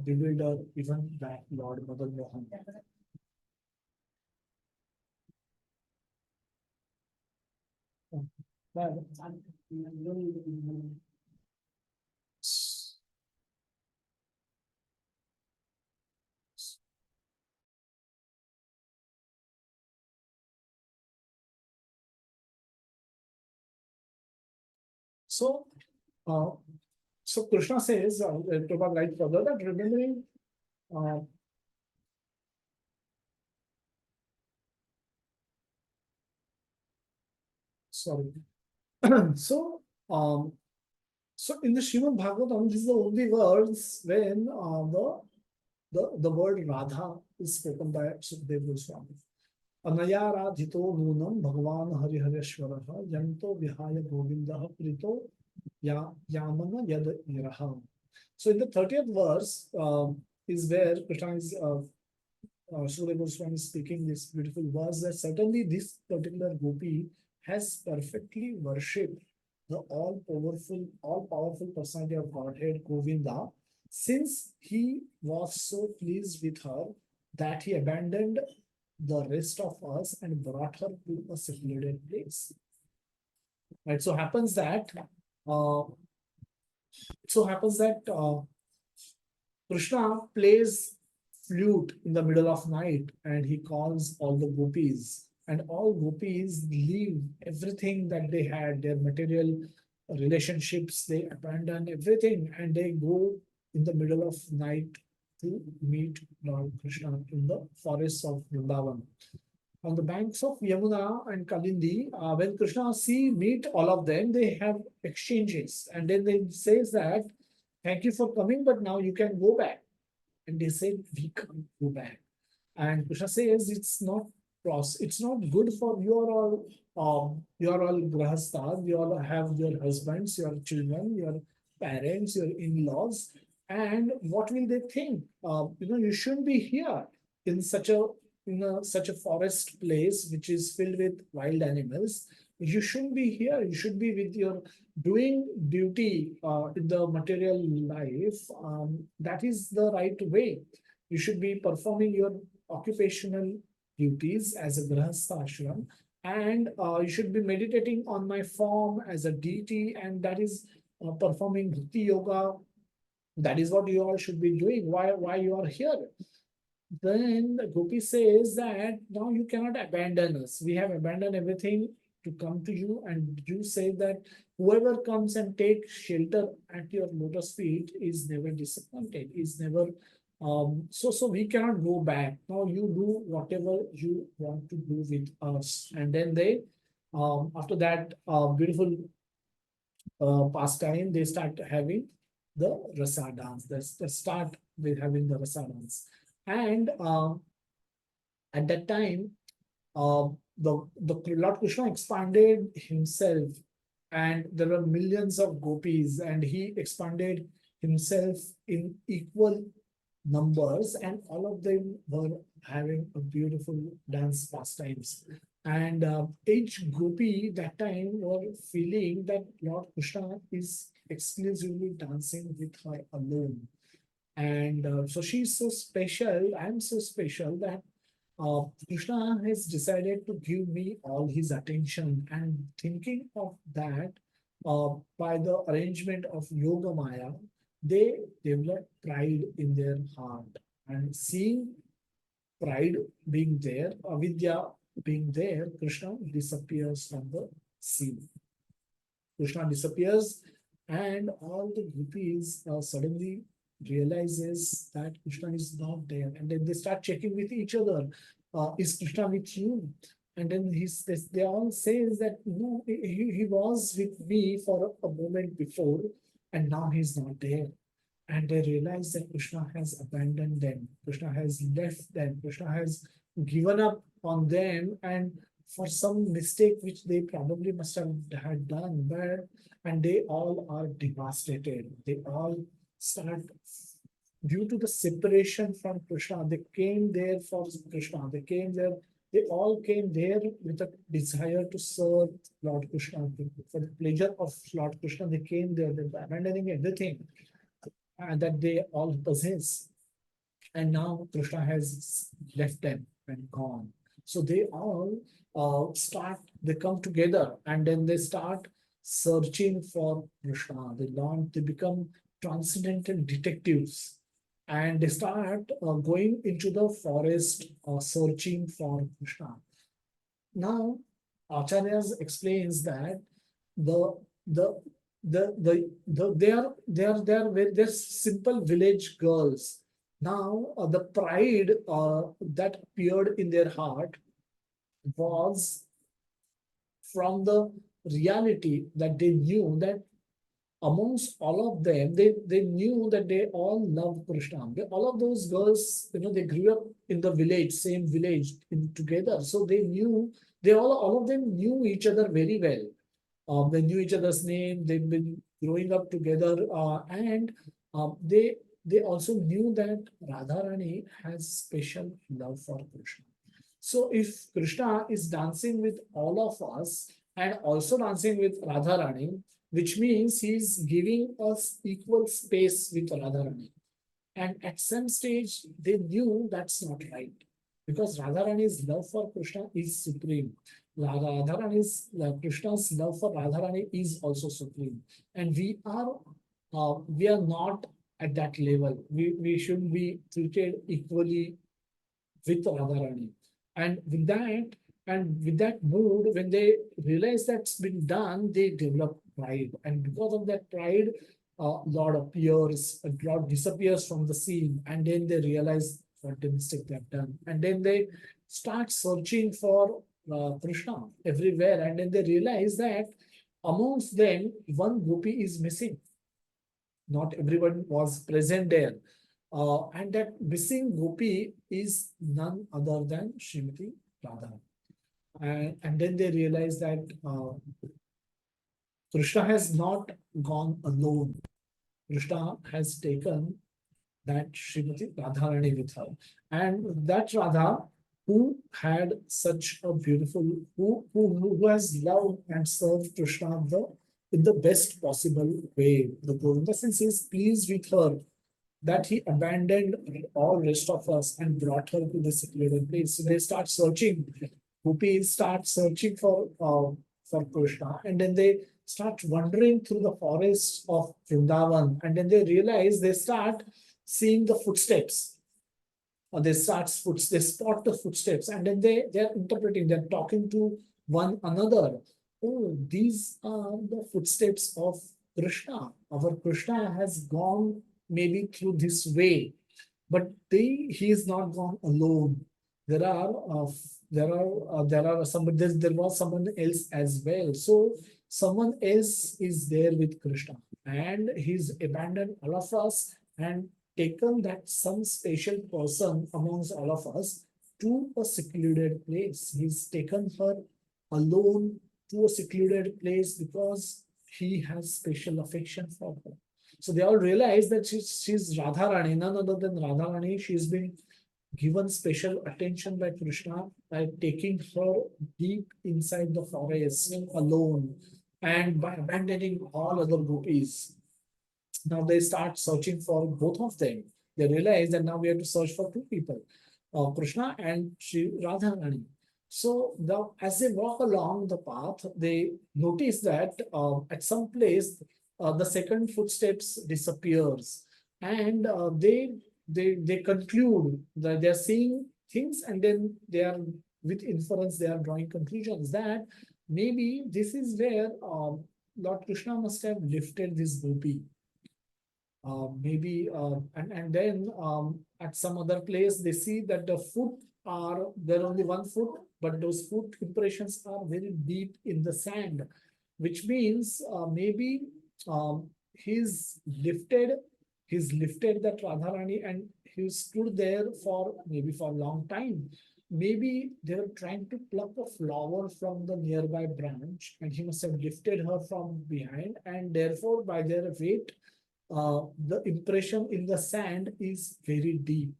bewilder even that Lord Madan Mohan. But So, uh, so Krishna says, Prabhupada writes further that remembering, uh, sorry. So, so in the Srimad Bhagavatam, this is the only words when the word Radha is spoken by Sukadeva Goswami. Anayaradhito nunam Bhagavan Harihareshwaraha yanto vihaya govindaha prito yamana yad iraha. So in the 30th verse is where Krishna is Sukadeva Goswami is speaking this beautiful verse that certainly this particular gopi has perfectly worshipped the all-powerful personality of Godhead, Govinda, since he was so pleased with her that he abandoned the rest of us and brought her to a secluded place. Right. Uh, so happens that Krishna plays flute in the middle of night and he calls all the gopis. And all gopis leave everything that they had, their material relationships, they abandon everything and they go in the middle of night to meet Lord Krishna in the forests of Vrindavan. On the banks of Yamuna and Kalindi, when Krishna meet all of them, they have exchanges. And then they says that, thank you for coming, but now you can go back. And they say, we can't go back. And Krishna says, it's not good for you are all grahasthas, you all have your husbands, your children, your parents, your in-laws, and what will they think? You shouldn't be here in such a forest place which is filled with wild animals. You shouldn't be here. You should be with your doing duty in the material life. That is the right way. You should be performing your occupational duties as a grahastha ashram, and you should be meditating on my form as a deity, and that is performing bhakti yoga. That is what you all should be doing. Why you are here? Then the Gopi says that now you cannot abandon us. We have abandoned everything to come to you, and you say that whoever comes and takes shelter at your lotus feet is never disappointed, is never so we cannot go back. Now you do whatever you want to do with us. And then they after that beautiful pastime, they start having the rasa dance. They start with having the rasa dance. And at that time, the Lord Krishna expanded himself, and there were millions of gopis, and he expanded himself in equal numbers, and all of them were having a beautiful dance pastimes. And each gopi that time were feeling that Lord Krishna is exclusively dancing with her alone. And so she's so special. I'm so special that Krishna has decided to give me all his attention. And thinking of that, by the arrangement of Yoga Maya, they develop pride in their heart. And seeing pride being there, avidya being there, Krishna disappears from the scene. Krishna disappears, and all the gopis suddenly realizes that Krishna is not there, and then they start checking with each other, is Krishna with you? And then they all says that no, he was with me for a moment before, and now he's not there. And they realize that Krishna has abandoned them, Krishna has left them, Krishna has given up on them, and for some mistake which they probably must have had done, but and they all are devastated. They all start due to the separation from Krishna. They came there for Krishna. They came there. They all came there with a desire to serve Lord Krishna for the pleasure of Lord Krishna. They came there, they were abandoning everything that they all possess. And now Krishna has left them and gone. So they all they come together, and then they start searching for Krishna. They become transcendental detectives, and they start going into the forest searching for Krishna. Now, Acharyas explains that the the they're simple village girls. Now the pride that appeared in their heart was from the reality that they knew that amongst all of them, they knew that they all loved Krishna. All of those girls, they grew up in the village, same village together. So they knew, all of them knew each other very well. They knew each other's name. They've been growing up together, and they also knew that Radharani has special love for Krishna. So if Krishna is dancing with all of us and also dancing with Radharani, which means he's giving us equal space with Radharani. And at some stage, they knew that's not right because Radharani's love for Krishna is supreme. Krishna's love for Radharani is also supreme, and we are not at that level. We should be treated equally with Radharani. And with that mood, when they realize that's been done, they develop pride. And because of that pride, Lord disappears from the scene, and then they realize what the mistake they've done. And then they start searching for Krishna everywhere, and then they realize that amongst them, one gopi is missing. Not everyone was present there. And that missing gopi is none other than Srimati Radha. And then they realize that Krishna has not gone alone. Krishna has taken that Srimati Radharani with her. And that Radha, who had such a beautiful, who has loved and served Krishna in the best possible way. The Govinda sense is pleased with her that he abandoned all rest of us and brought her to the secluded place. So they start searching. Gopis start searching for Krishna, and then they start wandering through the forests of Vrindavan, and then they realize they start seeing the footsteps. They spot the footsteps, and then they're interpreting, they're talking to one another. Oh, these are the footsteps of Krishna. Our Krishna has gone maybe through this way, but he is not gone alone. There are somebody. There was someone else as well. So someone else is there with Krishna, and he's abandoned all of us and taken that some special person amongst all of us to a secluded place. He's taken her alone to a secluded place because he has special affection for her. So they all realize that she's Radharani, none other than Radharani. She's been given special attention by Krishna by taking her deep inside the forest alone and by abandoning all other gopis. Now they start searching for both of them. They realize that now we have to search for two people, Krishna and Sri Radharani. So as they walk along the path, they notice that at some place the second footsteps disappears, and they conclude that they are seeing things, and then they are with inference they are drawing conclusions that maybe this is where Lord Krishna must have lifted this gopi. Maybe and then at some other place they see that the foot are there only one foot, but those foot impressions are very deep in the sand, which means maybe he's lifted that Radharani and he stood there for maybe for a long time. Maybe they were trying to pluck a flower from the nearby branch, and he must have lifted her from behind, and therefore by their weight the impression in the sand is very deep.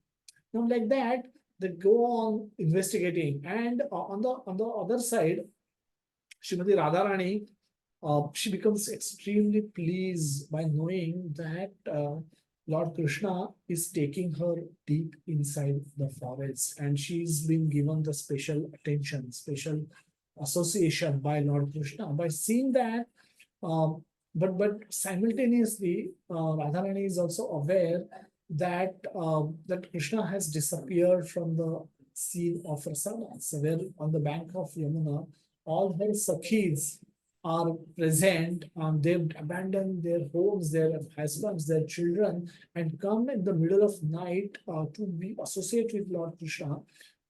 Now, like that, they go on investigating, and on the other side, Srimati Radharani, she becomes extremely pleased by knowing that Lord Krishna is taking her deep inside the forest, and she's been given the special attention, special association by Lord Krishna. By seeing that, um, but simultaneously, Radharani is also aware that that Krishna has disappeared from the scene of Rasana. So where on the bank of Yamuna, all her sakhis are present, they've abandoned their homes, their husbands, their children, and come in the middle of night to be associated with Lord Krishna,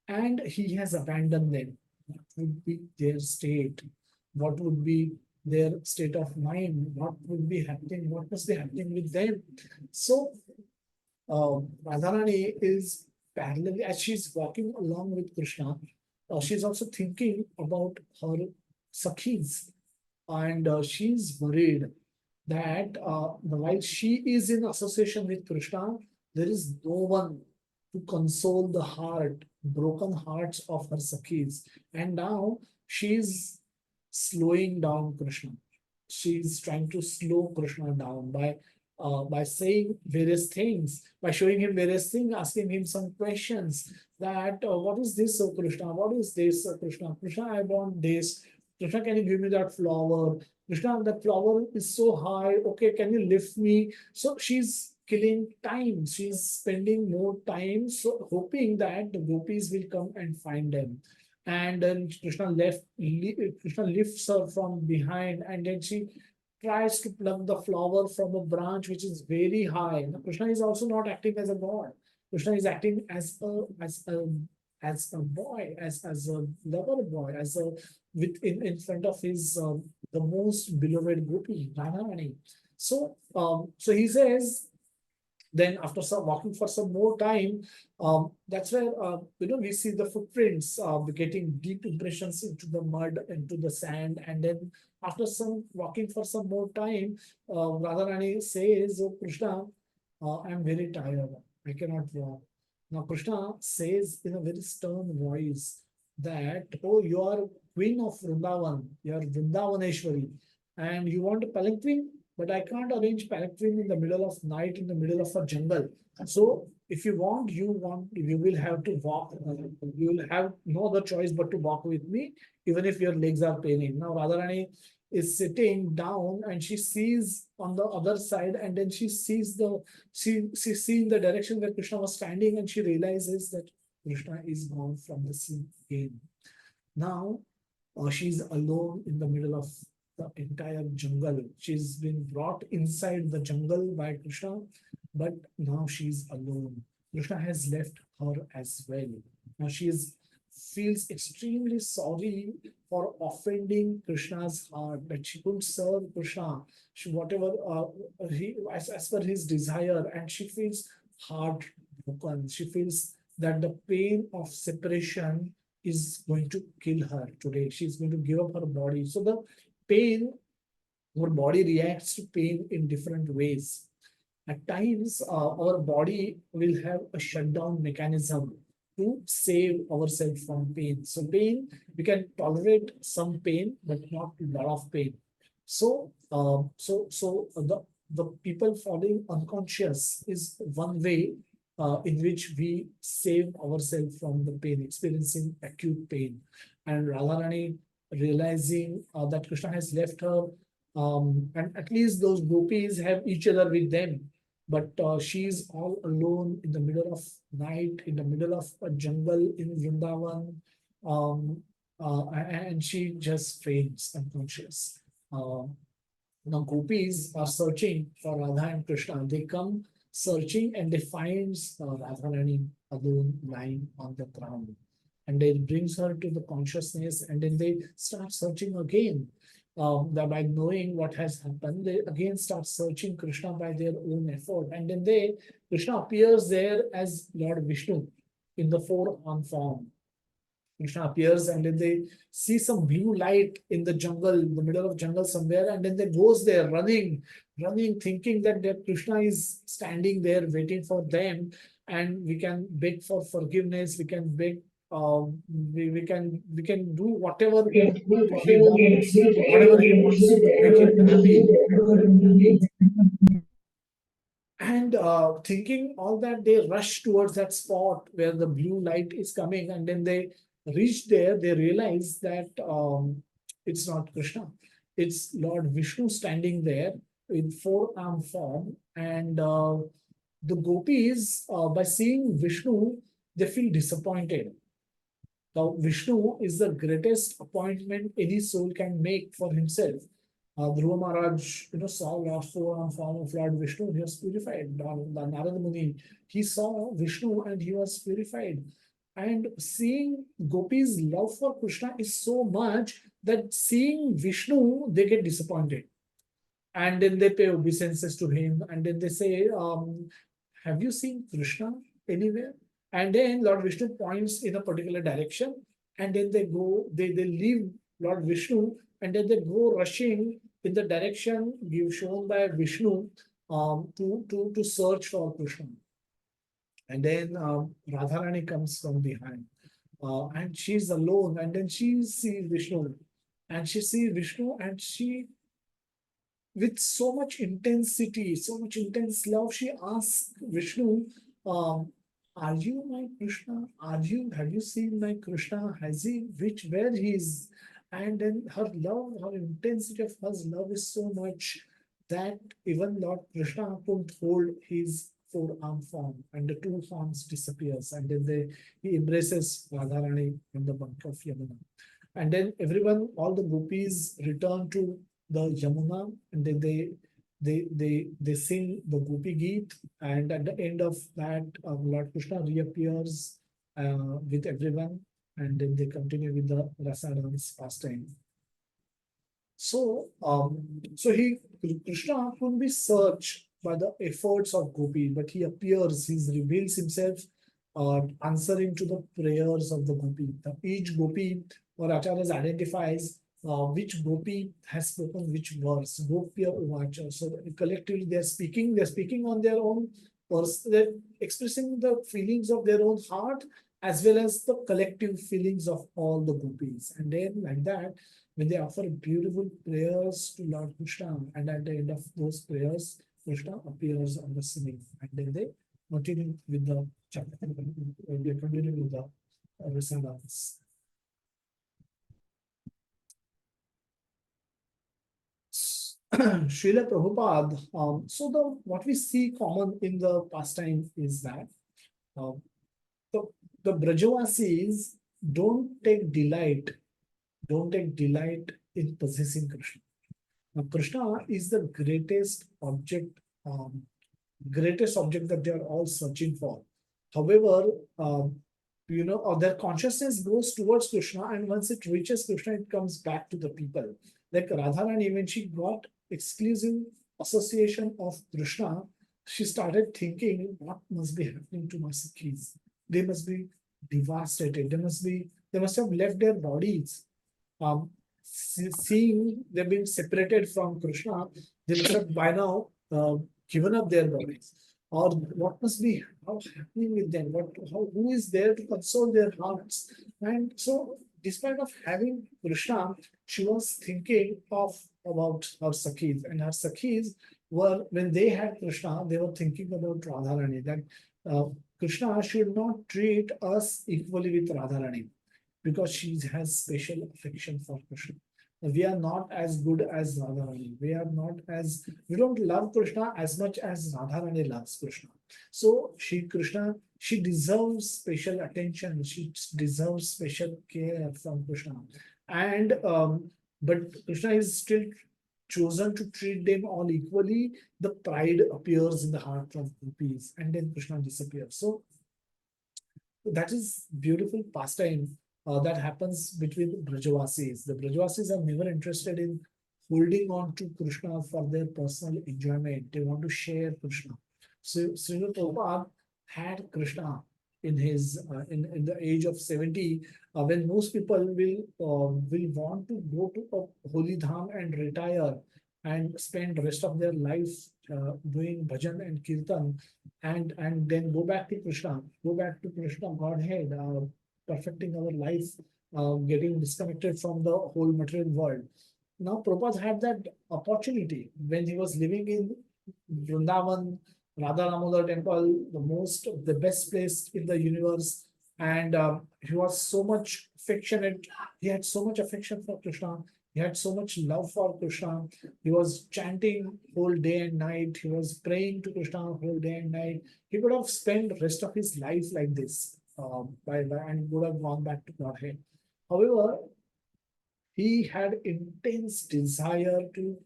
and he has abandoned them. What would be their state? What would be their state of mind? What would be happening? What must be happening with them? So Radha Rani is parallelly, as she's walking along with Krishna, she's also thinking about her sakhis, and she's worried that while she is in association with Krishna, there is no one to console the broken hearts of her sakhis. And now she's slowing down Krishna. She's trying to slow Krishna down by saying various things, by showing him various things, asking him some questions that what is this, oh Krishna? What is this, oh Krishna? Krishna, I want this. Krishna, can you give me that flower? Krishna, that flower is so high. Okay, can you lift me? So she's killing time. She's spending more time, so hoping that the gopis will come and find them. And then Krishna lifts her from behind, and then she tries to pluck the flower from a branch which is very high. Now, Krishna is also not acting as a god. Krishna is acting as a boy, as a lover boy, as a in front of his the most beloved gopi, Radha Rani. So he says, then after some walking for some more time, that's where we see the footprints getting deep impressions into the mud, into the sand, and then after some walking for some more time, Radharani says, "Oh Krishna, I'm very tired. I cannot walk." Now Krishna says in a very stern voice that, "Oh, you are queen of Vrindavan. You are Vrindavaneshwari, and you want a palanquin, but I can't arrange palanquin in the middle of night, in the middle of a jungle. So if you will have to walk. You will have no other choice but to walk with me, even if your legs are paining." Now Radharani is sitting down and she sees on the other side, and then she sees she sees the direction where Krishna was standing, and she realizes that Krishna is gone from the scene again. Now she's alone in the middle of the entire jungle. She's been brought inside the jungle by Krishna, but now she's alone. Krishna has left her as well. Now feels extremely sorry for offending Krishna's heart, that she couldn't serve Krishna, whatever as per his desire, and she feels heartbroken. She feels that the pain of separation is going to kill her today. She's going to give up her body. So the pain, our body reacts to pain in different ways. At times, our body will have a shutdown mechanism to save ourselves from pain. So pain, we can tolerate some pain, but not a lot of pain. So the people falling unconscious is one way in which we save ourselves from the pain, experiencing acute pain. And Radharani realizing that Krishna has left her, and at least those gopis have each other with them, but she's all alone in the middle of night, in the middle of a jungle in Vrindavan, and she just faints unconscious. Now gopis are searching for Radha and Krishna. They come searching and they find Radharani alone lying on the ground. And it brings her to the consciousness, and then they start searching again. That by knowing what has happened, they again start searching Krishna by their own effort. And then Krishna appears there as Lord Vishnu in the four-arm form. Krishna appears, and then they see some blue light in the jungle, in the middle of jungle somewhere, and then they goes there running, thinking that Krishna is standing there waiting for them, and we can beg for forgiveness. We can beg. We can do whatever he wants, whatever he wants to make him happy. And thinking all that, they rush towards that spot where the blue light is coming, and then they reach there. They realize that it's not Krishna, it's Lord Vishnu standing there in four-arm form. And the gopis, by seeing Vishnu, they feel disappointed. Now, Vishnu is the greatest appointment any soul can make for himself. Dhruva Maharaj, saw Lord form of Lord Vishnu, and he was purified. The Narada Muni, he saw Vishnu and he was purified. And seeing Gopis' love for Krishna is so much that seeing Vishnu, they get disappointed. And then they pay obeisances to him. And then they say, have you seen Krishna anywhere? And then Lord Vishnu points in a particular direction. And then they go, they leave Lord Vishnu, and then they go rushing in the direction shown by Vishnu, to search for Krishna. And then Radha Rani comes from behind, and she's alone, and then she sees Vishnu, and she, with so much intensity, so much intense love, she asks Vishnu, um, "Are you my Krishna? Have you seen my Krishna? Where he is?" And then her love, her intensity of her love is so much that even Lord Krishna couldn't hold his four-arm form, and the two forms disappears, and then he embraces Radharani in the bank of Yamuna. And then everyone, all the gopis return to the Yamuna, and then they sing the Gopi Geet, and at the end of that, Lord Krishna reappears with everyone, and then they continue with the rasa dance pastime. So, Krishna couldn't be searched by the efforts of Gopi, but he appears, he reveals himself, answering to the prayers of the Gopi. Each Gopi or Acharyas identifies which Gopi has spoken which verse, Gopya Uvacha. So collectively they're speaking on their own, they're expressing the feelings of their own heart as well as the collective feelings of all the Gopis. And then like that, when they offer beautiful prayers to Lord Krishna, and at the end of those prayers, Krishna appears on the scene, and then they continue with the chapter. They continue with the resonance. Srila Prabhupada, so what we see common in the pastime is that the, the Brajavasis don't take delight in possessing Krishna. Now, Krishna is the greatest object that they are all searching for. However, their consciousness goes towards Krishna, and once it reaches Krishna, it comes back to the people. Like Radharani, when she got exclusive association of Krishna, she started thinking, what must be happening to my Sikhis? They must be devastated. They must have left their bodies. Seeing them being separated from Krishna, they must have by now given up their bodies. Or what must be happening with them? Who is there to console their hearts? And so, despite of having Krishna, she was thinking about her Sakhis, and her Sakhis were, when they had Krishna, they were thinking about Radharani, that Krishna should not treat us equally with Radharani, because she has special affection for Krishna. We are not as good as Radharani. We don't love Krishna as much as Radharani loves Krishna. So she deserves special attention. She deserves special care from Krishna. And but Krishna is still chosen to treat them all equally. The pride appears in the heart of gopis, and then Krishna disappears. So that is beautiful pastime that happens between Brajavasis. The Brajavasis are never interested in holding on to Krishna for their personal enjoyment. They want to share Krishna. So Srila Prabhupada had Krishna in his in the age of 70, when most people will want to go to a holy dham and retire and spend the rest of their life doing bhajan and kirtan, and then go back to Krishna, Godhead, perfecting our life, getting disconnected from the whole material world. Now, Prabhupada had that opportunity when he was living in Vrindavan, Radha Damodar temple, the best place in the universe, and he was so much affectionate. He had so much affection for Krishna. He had so much love for Krishna. He was chanting whole day and night. He was praying to Krishna whole day and night. He could have spent the rest of his life like this. and would have gone back to Godhead. However, he had intense desire to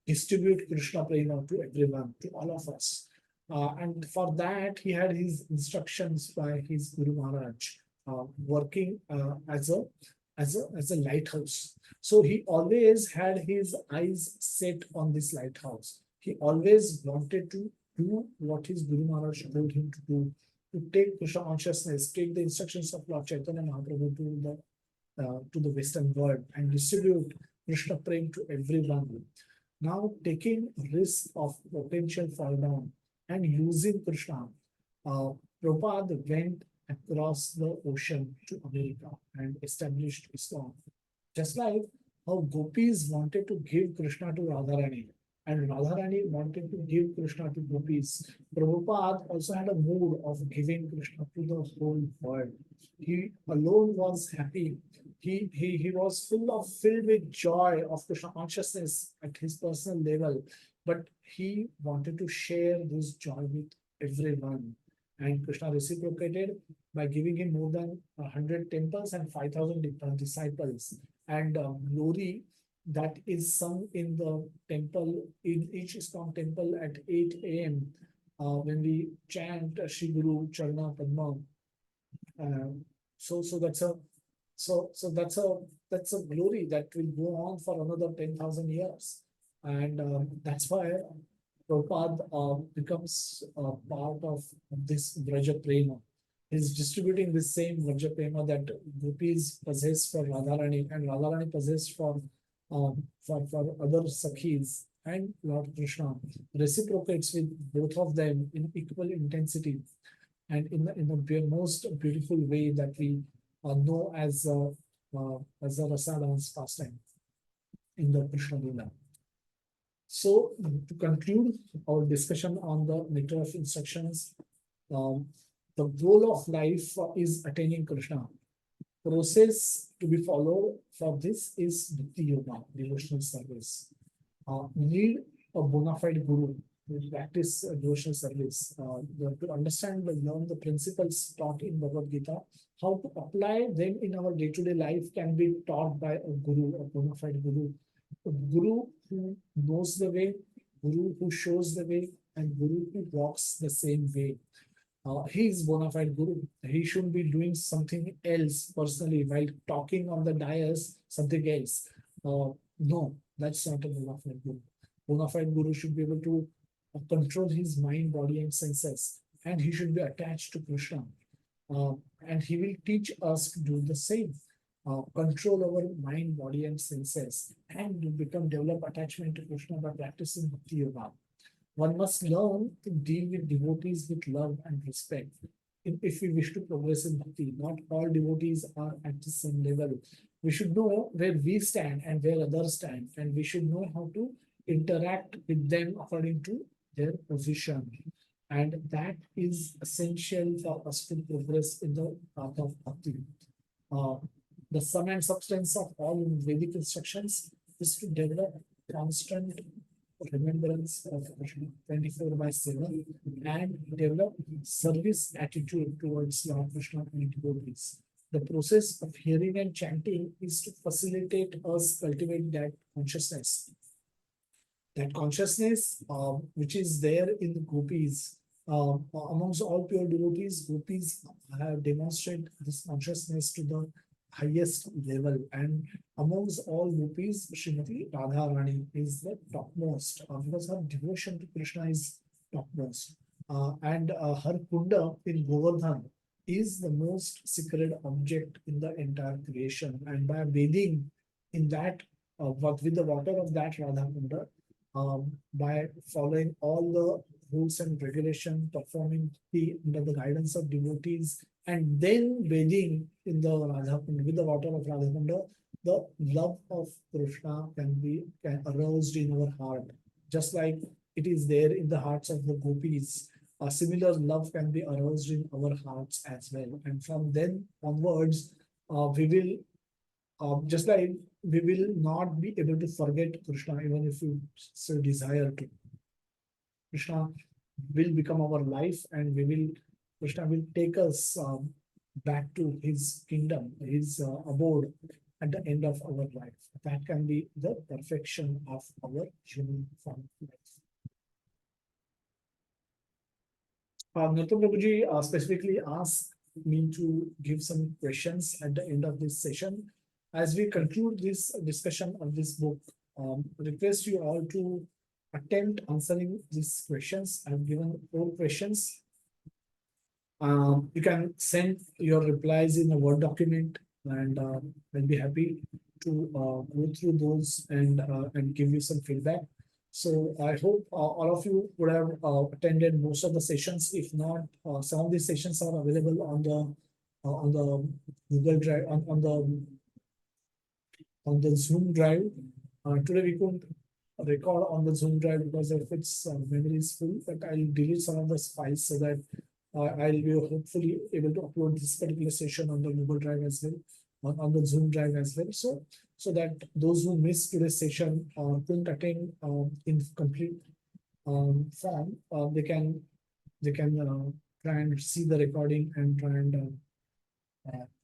distribute Krishna prema to everyone, to all of us. And for that, he had his instructions by his Guru Maharaj, working as a lighthouse. So he always had his eyes set on this lighthouse. He always wanted to do what his Guru Maharaj told him to take Krishna consciousness, take the instructions of Lord Chaitanya Mahaprabhu to the Western world and distribute Krishna prem to everyone. Now, taking risk of potential fall down and using Krishna, uh, Prabhupada went across the ocean to America and established Islam. Just like how gopis wanted to give Krishna to Radha Rani and Radha Rani wanted to give Krishna to gopis, Prabhupada also had a mood of giving Krishna to the whole world. He alone was happy. He was filled with joy of Krishna consciousness at his personal level, but he wanted to share this joy with everyone. And Krishna reciprocated by giving him more than 100 temples and 5,000 disciples. And glory that is sung in the temple, in each ISKCON temple at 8 a.m. When we chant Shri Guru Charna Padma. So that's a glory that will go on for another 10,000 years. And that's why Prabhupada becomes part of this Vraja Prema. He's distributing the same Vraja Prema that gopis possess for Radharani and Radharani possess for other Sakhis. And Lord Krishna reciprocates with both of them in equal intensity and in the most beautiful way that we know as a rasa dance pastime in the Krishna Lila. So, to conclude our discussion on the Nectar of Instructions, the goal of life is attaining Krishna. Process to be followed for this is Bhakti Yoga, devotional service. Need a bona fide guru to practice devotional service. To understand and learn the principles taught in Bhagavad Gita, how to apply them in our day-to-day life can be taught by a guru, a bona fide guru. A guru who knows the way, guru who shows the way, and guru who walks the same way. He is bona fide guru. He shouldn't be doing something else personally while talking on the dais, something else. No, that's not a bona fide guru. Bona fide guru should be able to control his mind, body, and senses, and he should be attached to Krishna. And he will teach us to do the same. Control our mind, body, and senses, and develop attachment to Krishna by practicing Bhakti Yoga. One must learn to deal with devotees with love and respect. If we wish to progress in bhakti, not all devotees are at the same level. We should know where we stand and where others stand, and we should know how to interact with them according to their position. And that is essential for us to progress in the path of bhakti. The sum and substance of all Vedic instructions is to develop constant remembrance of Krishna 24/7 and develop service attitude towards Lord Krishna and devotees. The process of hearing and chanting is to facilitate us cultivate that consciousness. That consciousness, which is there in the gopis, amongst all pure devotees, gopis have demonstrated this consciousness to the highest level, and amongst all gopis, Srimati Radha Rani is the topmost because her devotion to Krishna is topmost, and her kunda in Govardhan is the most sacred object in the entire creation. And by bathing in that, with the water of that Radha kunda, by following all the rules and regulations, performing under the guidance of devotees, and then bathing in the Radha Kunda, with the water of Radha Kunda, the love of Krishna can aroused in our heart, just like it is there in the hearts of the gopis. A similar love can be aroused in our hearts as well, and from then onwards, we will just like we will not be able to forget Krishna even if we so desire to. Krishna will become our life, and Krishna will take us back to his kingdom, his abode at the end of our life. That can be the perfection of our human form of life. Nrityam Prabhuji specifically asked me to give some questions at the end of this session. As we conclude this discussion of this book, request you all to attempt answering these questions. I've given 4 questions. You can send your replies in a Word document, and I'll be happy to go through those and give you some feedback. So I hope all of you would have attended most of the sessions. If not, some of these sessions are available on the Google Drive on the Zoom drive. Today we couldn't record on the Zoom drive because of its memory is full, but I'll delete some of the files so that I'll be hopefully able to upload this particular session on the Google Drive as well, on the Zoom drive as well. So that those who missed today's session or couldn't attend in complete form, they can try and see the recording and try and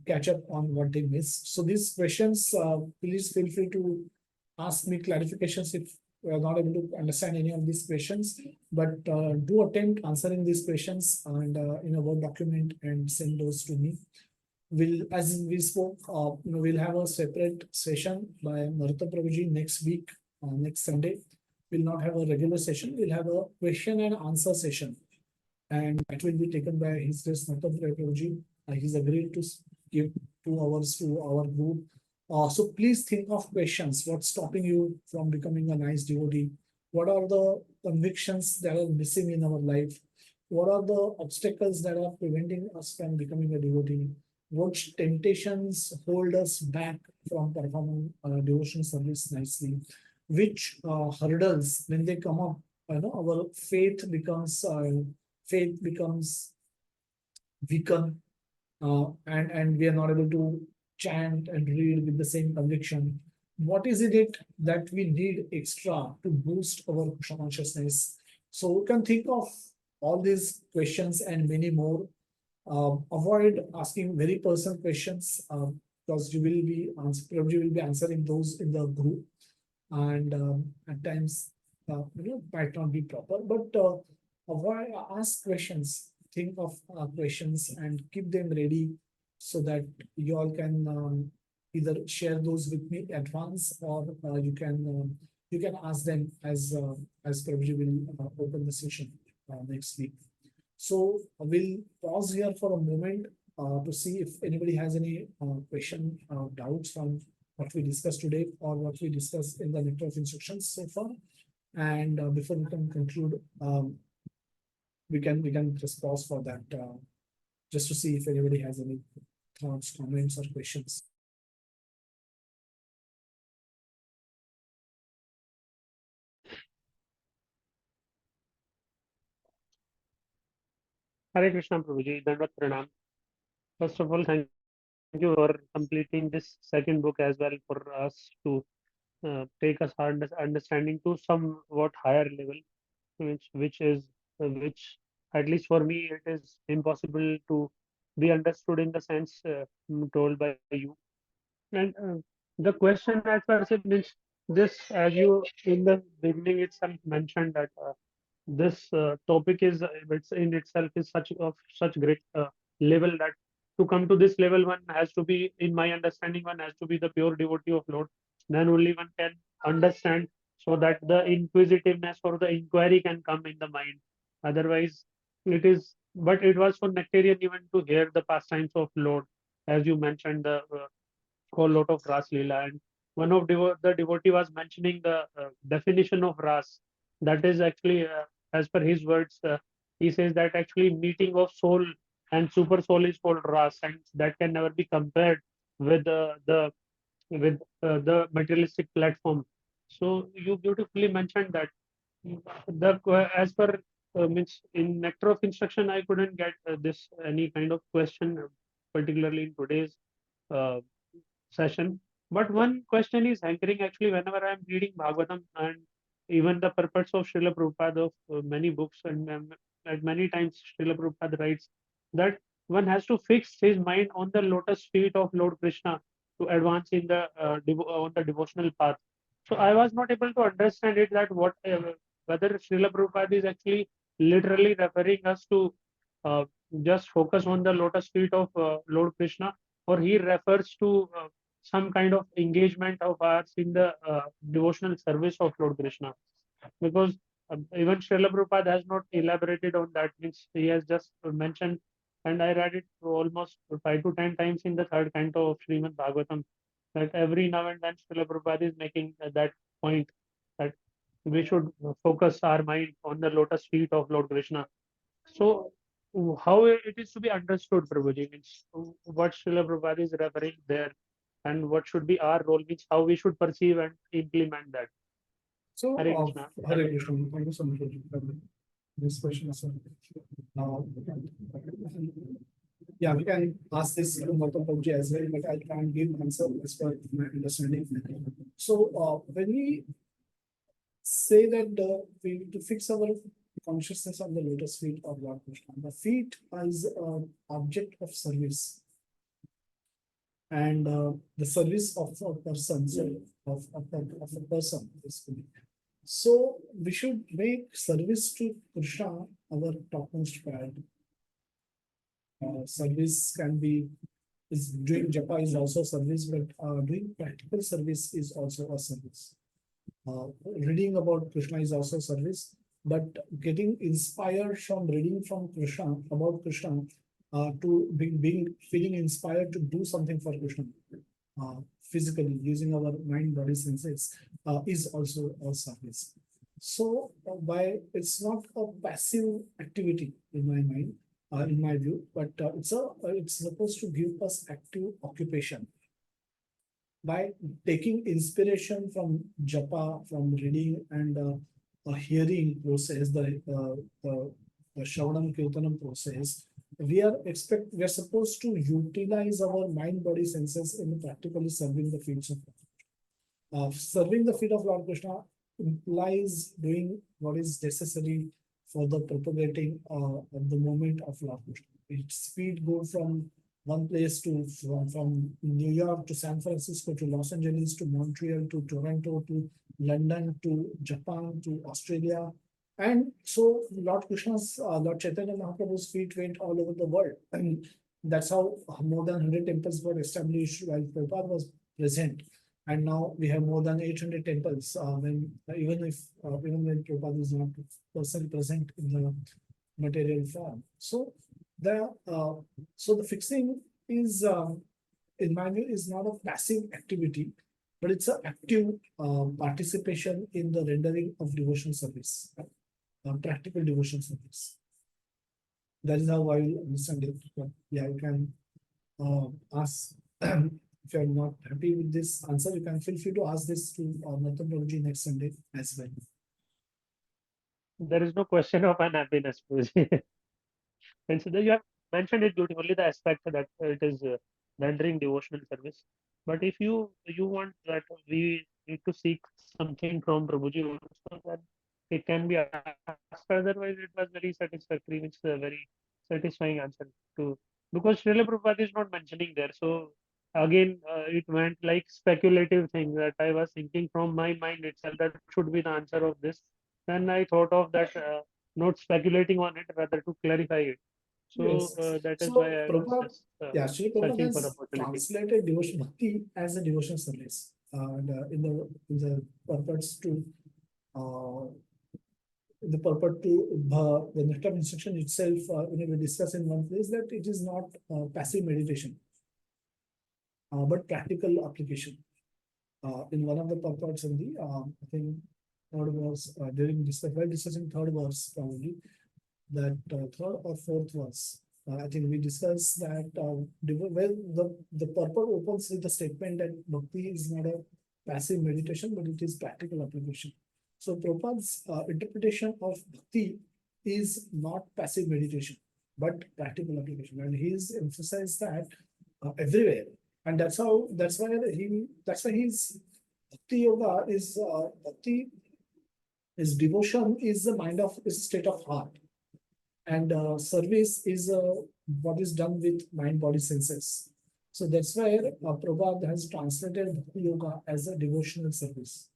catch up on what they missed. So these questions, please feel free to ask me clarifications if we are not able to understand any of these questions, but do attempt answering these questions and in a Word document and send those to me. As we spoke, we'll have a separate session by Narita Prabhuji next week, next Sunday. We'll not have a regular session. We'll have a question and answer session, and that will be taken by His Grace Narita Prabhuji. He's agreed to give 2 hours to our group. So please think of questions. What's stopping you from becoming a nice devotee? What are the convictions that are missing in our life? What are the obstacles that are preventing us from becoming a devotee? What temptations hold us back from performing devotional service nicely? Which hurdles, when they come up, our faith becomes weaken, and we are not able to chant and read with the same conviction. What is it that we need extra to boost our consciousness? So we can think of all these questions and many more. Avoid asking very personal questions, because you will be answering those in the group, and at times might not be proper. But avoid ask questions. Think of questions and keep them ready so that you all can either share those with me in advance, or you can ask them as Prabhuji will open the session next week. So we'll pause here for a moment to see if anybody has any question or doubts from what we discussed today or what we discussed in the Nectar of Instructions so far. And before we can conclude, we can just pause for that, just to see if anybody has any thoughts, comments, or questions. Hare Krishna Prabhuji, Dandavat Pranam. First of all, thank you for completing this second book as well for us to take us our understanding to somewhat higher level, which at least for me it is impossible to be understood in the sense told by you. And the question as per se means this, as you in the beginning itself mentioned that this topic is it's in itself is such of such great level that to come to this level one has to be, in my understanding, one has to be the pure devotee of Lord. Then only one can understand, so that the inquisitiveness or the inquiry can come in the mind. Otherwise, it is. But it was for Nectarian even to hear the pastimes of Lord, as you mentioned the whole lot of Ras Leela. And one of the devotee was mentioning the definition of Ras. That is actually, as per his words, he says that actually meeting of soul and super soul is called Ras, and that can never be compared with the materialistic platform. So you beautifully mentioned that the as per means in Nectar of Instruction, I couldn't get this any kind of question, particularly in today's uh, session. But one question is hankering actually whenever I'm reading Bhagavatam and even the purpose of Srila Prabhupada of many books, and at many times Srila Prabhupada writes that one has to fix his mind on the lotus feet of Lord Krishna to advance in the on the devotional path. So I was not able to understand it that what whether Srila Prabhupada is actually literally referring us to uh, just focus on the lotus feet of Lord Krishna, or he refers to some kind of engagement of ours in the devotional service of Lord Krishna. Because even Srila Prabhupada has not elaborated on that, means he has just mentioned, and I read it almost 5 to 10 times in the third canto of Srimad Bhagavatam, that every now and then Srila Prabhupada is making that point that we should focus our mind on the lotus feet of Lord Krishna. So, how it is to be understood, Prabhuji, means what Srila Prabhupada is referring there, and what should be our role, means how we should perceive and implement that. So, Hare Krishna. Hare Krishna, thank you so much for this question. Uh, yeah, we can ask this to Gautam Prabhuji as well, but I can't give answer as per my understanding. So, when we say that we need to fix our consciousness on the lotus feet of Lord Krishna, the feet is an object of service, and the service of a person, so of a person, basically. So we should make service to Krishna our topmost priority. Service can be is doing japa is also service, but doing practical service is also a service. Reading about Krishna is also service, but getting inspired from reading from Krishna about Krishna to being feeling inspired to do something for Krishna physically using our mind, body, senses is also a service. So by it's not a passive activity in my mind, in my view, but it's supposed to give us active occupation by taking inspiration from japa, from reading and a hearing process, the Shravanam Kirtanam process. We are supposed to utilize our mind, body, senses in practically serving the fields of serving the feet of Lord Krishna implies doing what is necessary for the propagating of the moment of Lord Krishna. Its feet go from one place to from New York to San Francisco to Los Angeles to Montreal to Toronto to London to Japan to Australia. And so Lord Krishna's, Lord Chaitanya Mahaprabhu's feet went all over the world. And that's how more than 100 temples were established while Prabhupada was present. And now we have more than 800 temples. Even when Prabhupada is not personally present in the material form. So the fixing is, in my view, is not a passive activity, but it's an active participation in the rendering of devotional service, practical devotional service. That is how I understand it. But yeah, you can ask. If you are not happy with this answer, you can feel free to ask this to Nathan Prabhuji next Sunday as well. There is no question of unhappiness, Prabhuji. And so you have mentioned it beautifully, the aspect that it is rendering devotional service. But if you want that we need to seek something from Prabhuji also, then it can be asked. Otherwise, it was very satisfactory, which is a very satisfying answer to, because Srila Prabhupada is not mentioning there. So again, it went like speculative thing that I was thinking from my mind itself that should be the answer of this. Then I thought of that, not speculating on it, rather to clarify it. So Yes. that is So why I was Prabhupada, just yeah, Sri Prabhupada searching for has opportunity. translated devotion bhakti as a devotion service, and in the purpose to uh, the purport to the Nectar of Instruction itself, we discuss in one place that it is not passive meditation, but practical application. In one of the purports in the, I think, third verse, while discussing third verse, probably, that third or fourth verse. I think we discussed that the purport opens with the statement that bhakti is not a passive meditation, but it is practical application. So Prabhupada's interpretation of bhakti is not passive meditation, but practical application, and he's emphasized that everywhere, and that's why his bhakti yoga is bhakti is devotion is the mind of is state of heart, and service is what is done with mind, body, senses. So that's why Prabhupada has translated Bhakti Yoga as a devotional service,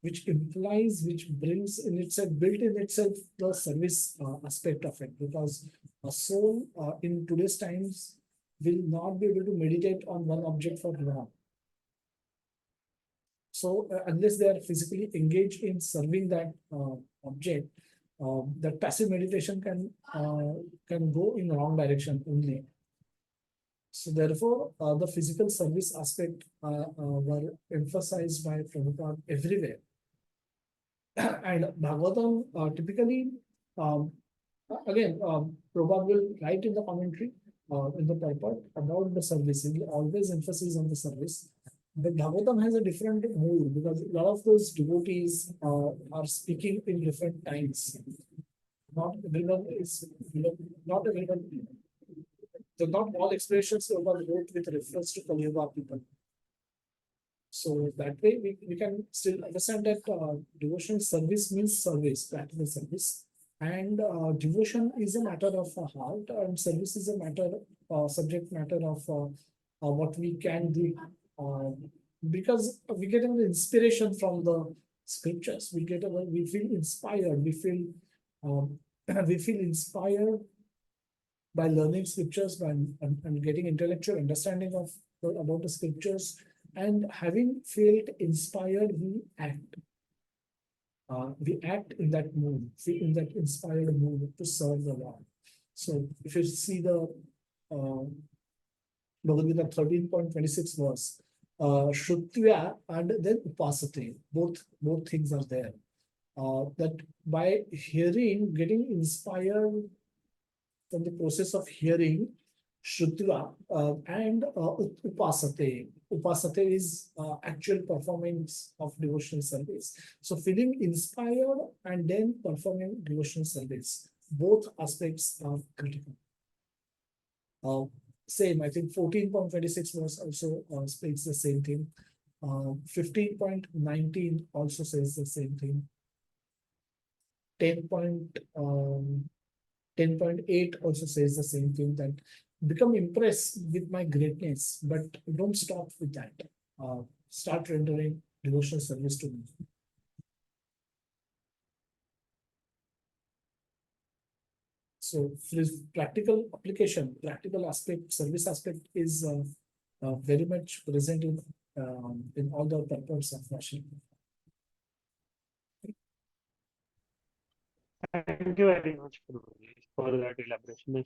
which implies, which brings in itself, built in itself, the service aspect of it. Because a soul in today's times will not be able to meditate on one object for long. So unless they are physically engaged in serving that object, that passive meditation can go in the wrong direction only. So therefore, the physical service aspect were emphasized by Prabhupada everywhere. And Bhagavatam typically, um, again, Prabhupada will write in the commentary, in the purport about the service. He will always emphasize on the service. But Bhagavatam has a different mood because a lot of those devotees are speaking in different times. Not everyone is, not everyone, so not all expressions Prabhupada wrote with reference to Kali Yuga people. So that way we can still understand that devotional service means service, practical service. And devotion is a matter of heart, and service is a matter, subject matter of what we can do. Because we get an inspiration from the scriptures. We feel inspired. We feel inspired by learning scriptures, and getting intellectual understanding of about the scriptures, and having felt inspired, we act in that mood, in that inspired mood to serve the Lord. So if you see the Bhagavad Gita 13.26 verse, Shrutya and then Upasate, both things are there. That by hearing, getting inspired from the process of hearing, Shrutya, and Upasate. Upasate is actual performance of devotional service. So feeling inspired and then performing devotional service. Both aspects are critical. Same, I think 14.26 verse also speaks the same thing. 15.19 also says the same thing. 10.8 also says the same thing, that become impressed with my greatness, but don't stop with that. Start rendering devotional service to me. So practical application, practical aspect, service aspect is very much present in all the purpose of worship. Thank you very much for that elaboration.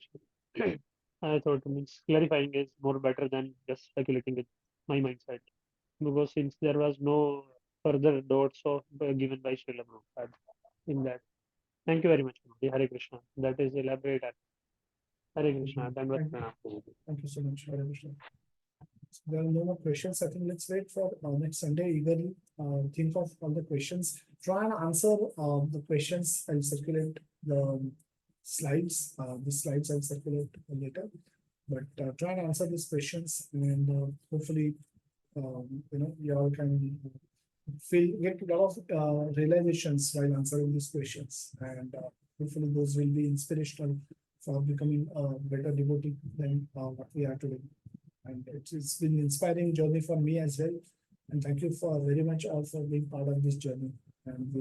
I thought means clarifying is more better than just speculating with my mindset, because since there was no further dots of given by Srila Prabhupada in that. Thank you very much, Prabhuji. Hare Krishna. That is elaborate. Hare Krishna. Dandavat pranam, Prabhuji. Thank you so much. Hare Krishna. There are no more questions. I think let's wait for next Sunday. Eagerly think of all the questions. Try and answer the questions. I'll circulate the slides. The slides I'll circulate later. But try and answer these questions, and hopefully, you all can get a lot of realizations while answering these questions, and hopefully those will be inspirational for becoming a better devotee than what we are today. And it's been an inspiring journey for me as well. And thank you for very much all for being part of this journey. And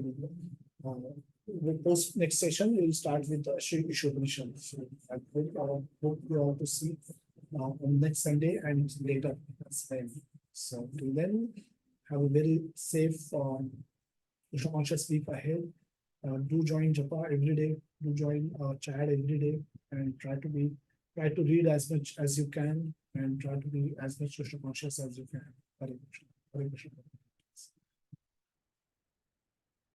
we'll post next session. We'll start with the Shri Ishopanishad. So I hope you all to see on next Sunday and later as well. So till then, have a very safe Krishna conscious week ahead. Do join Japa every day. Do join Chad every day, and try to read as much as you can, and try to be as much Krishna conscious as you can. Hare Krishna. Hare Krishna.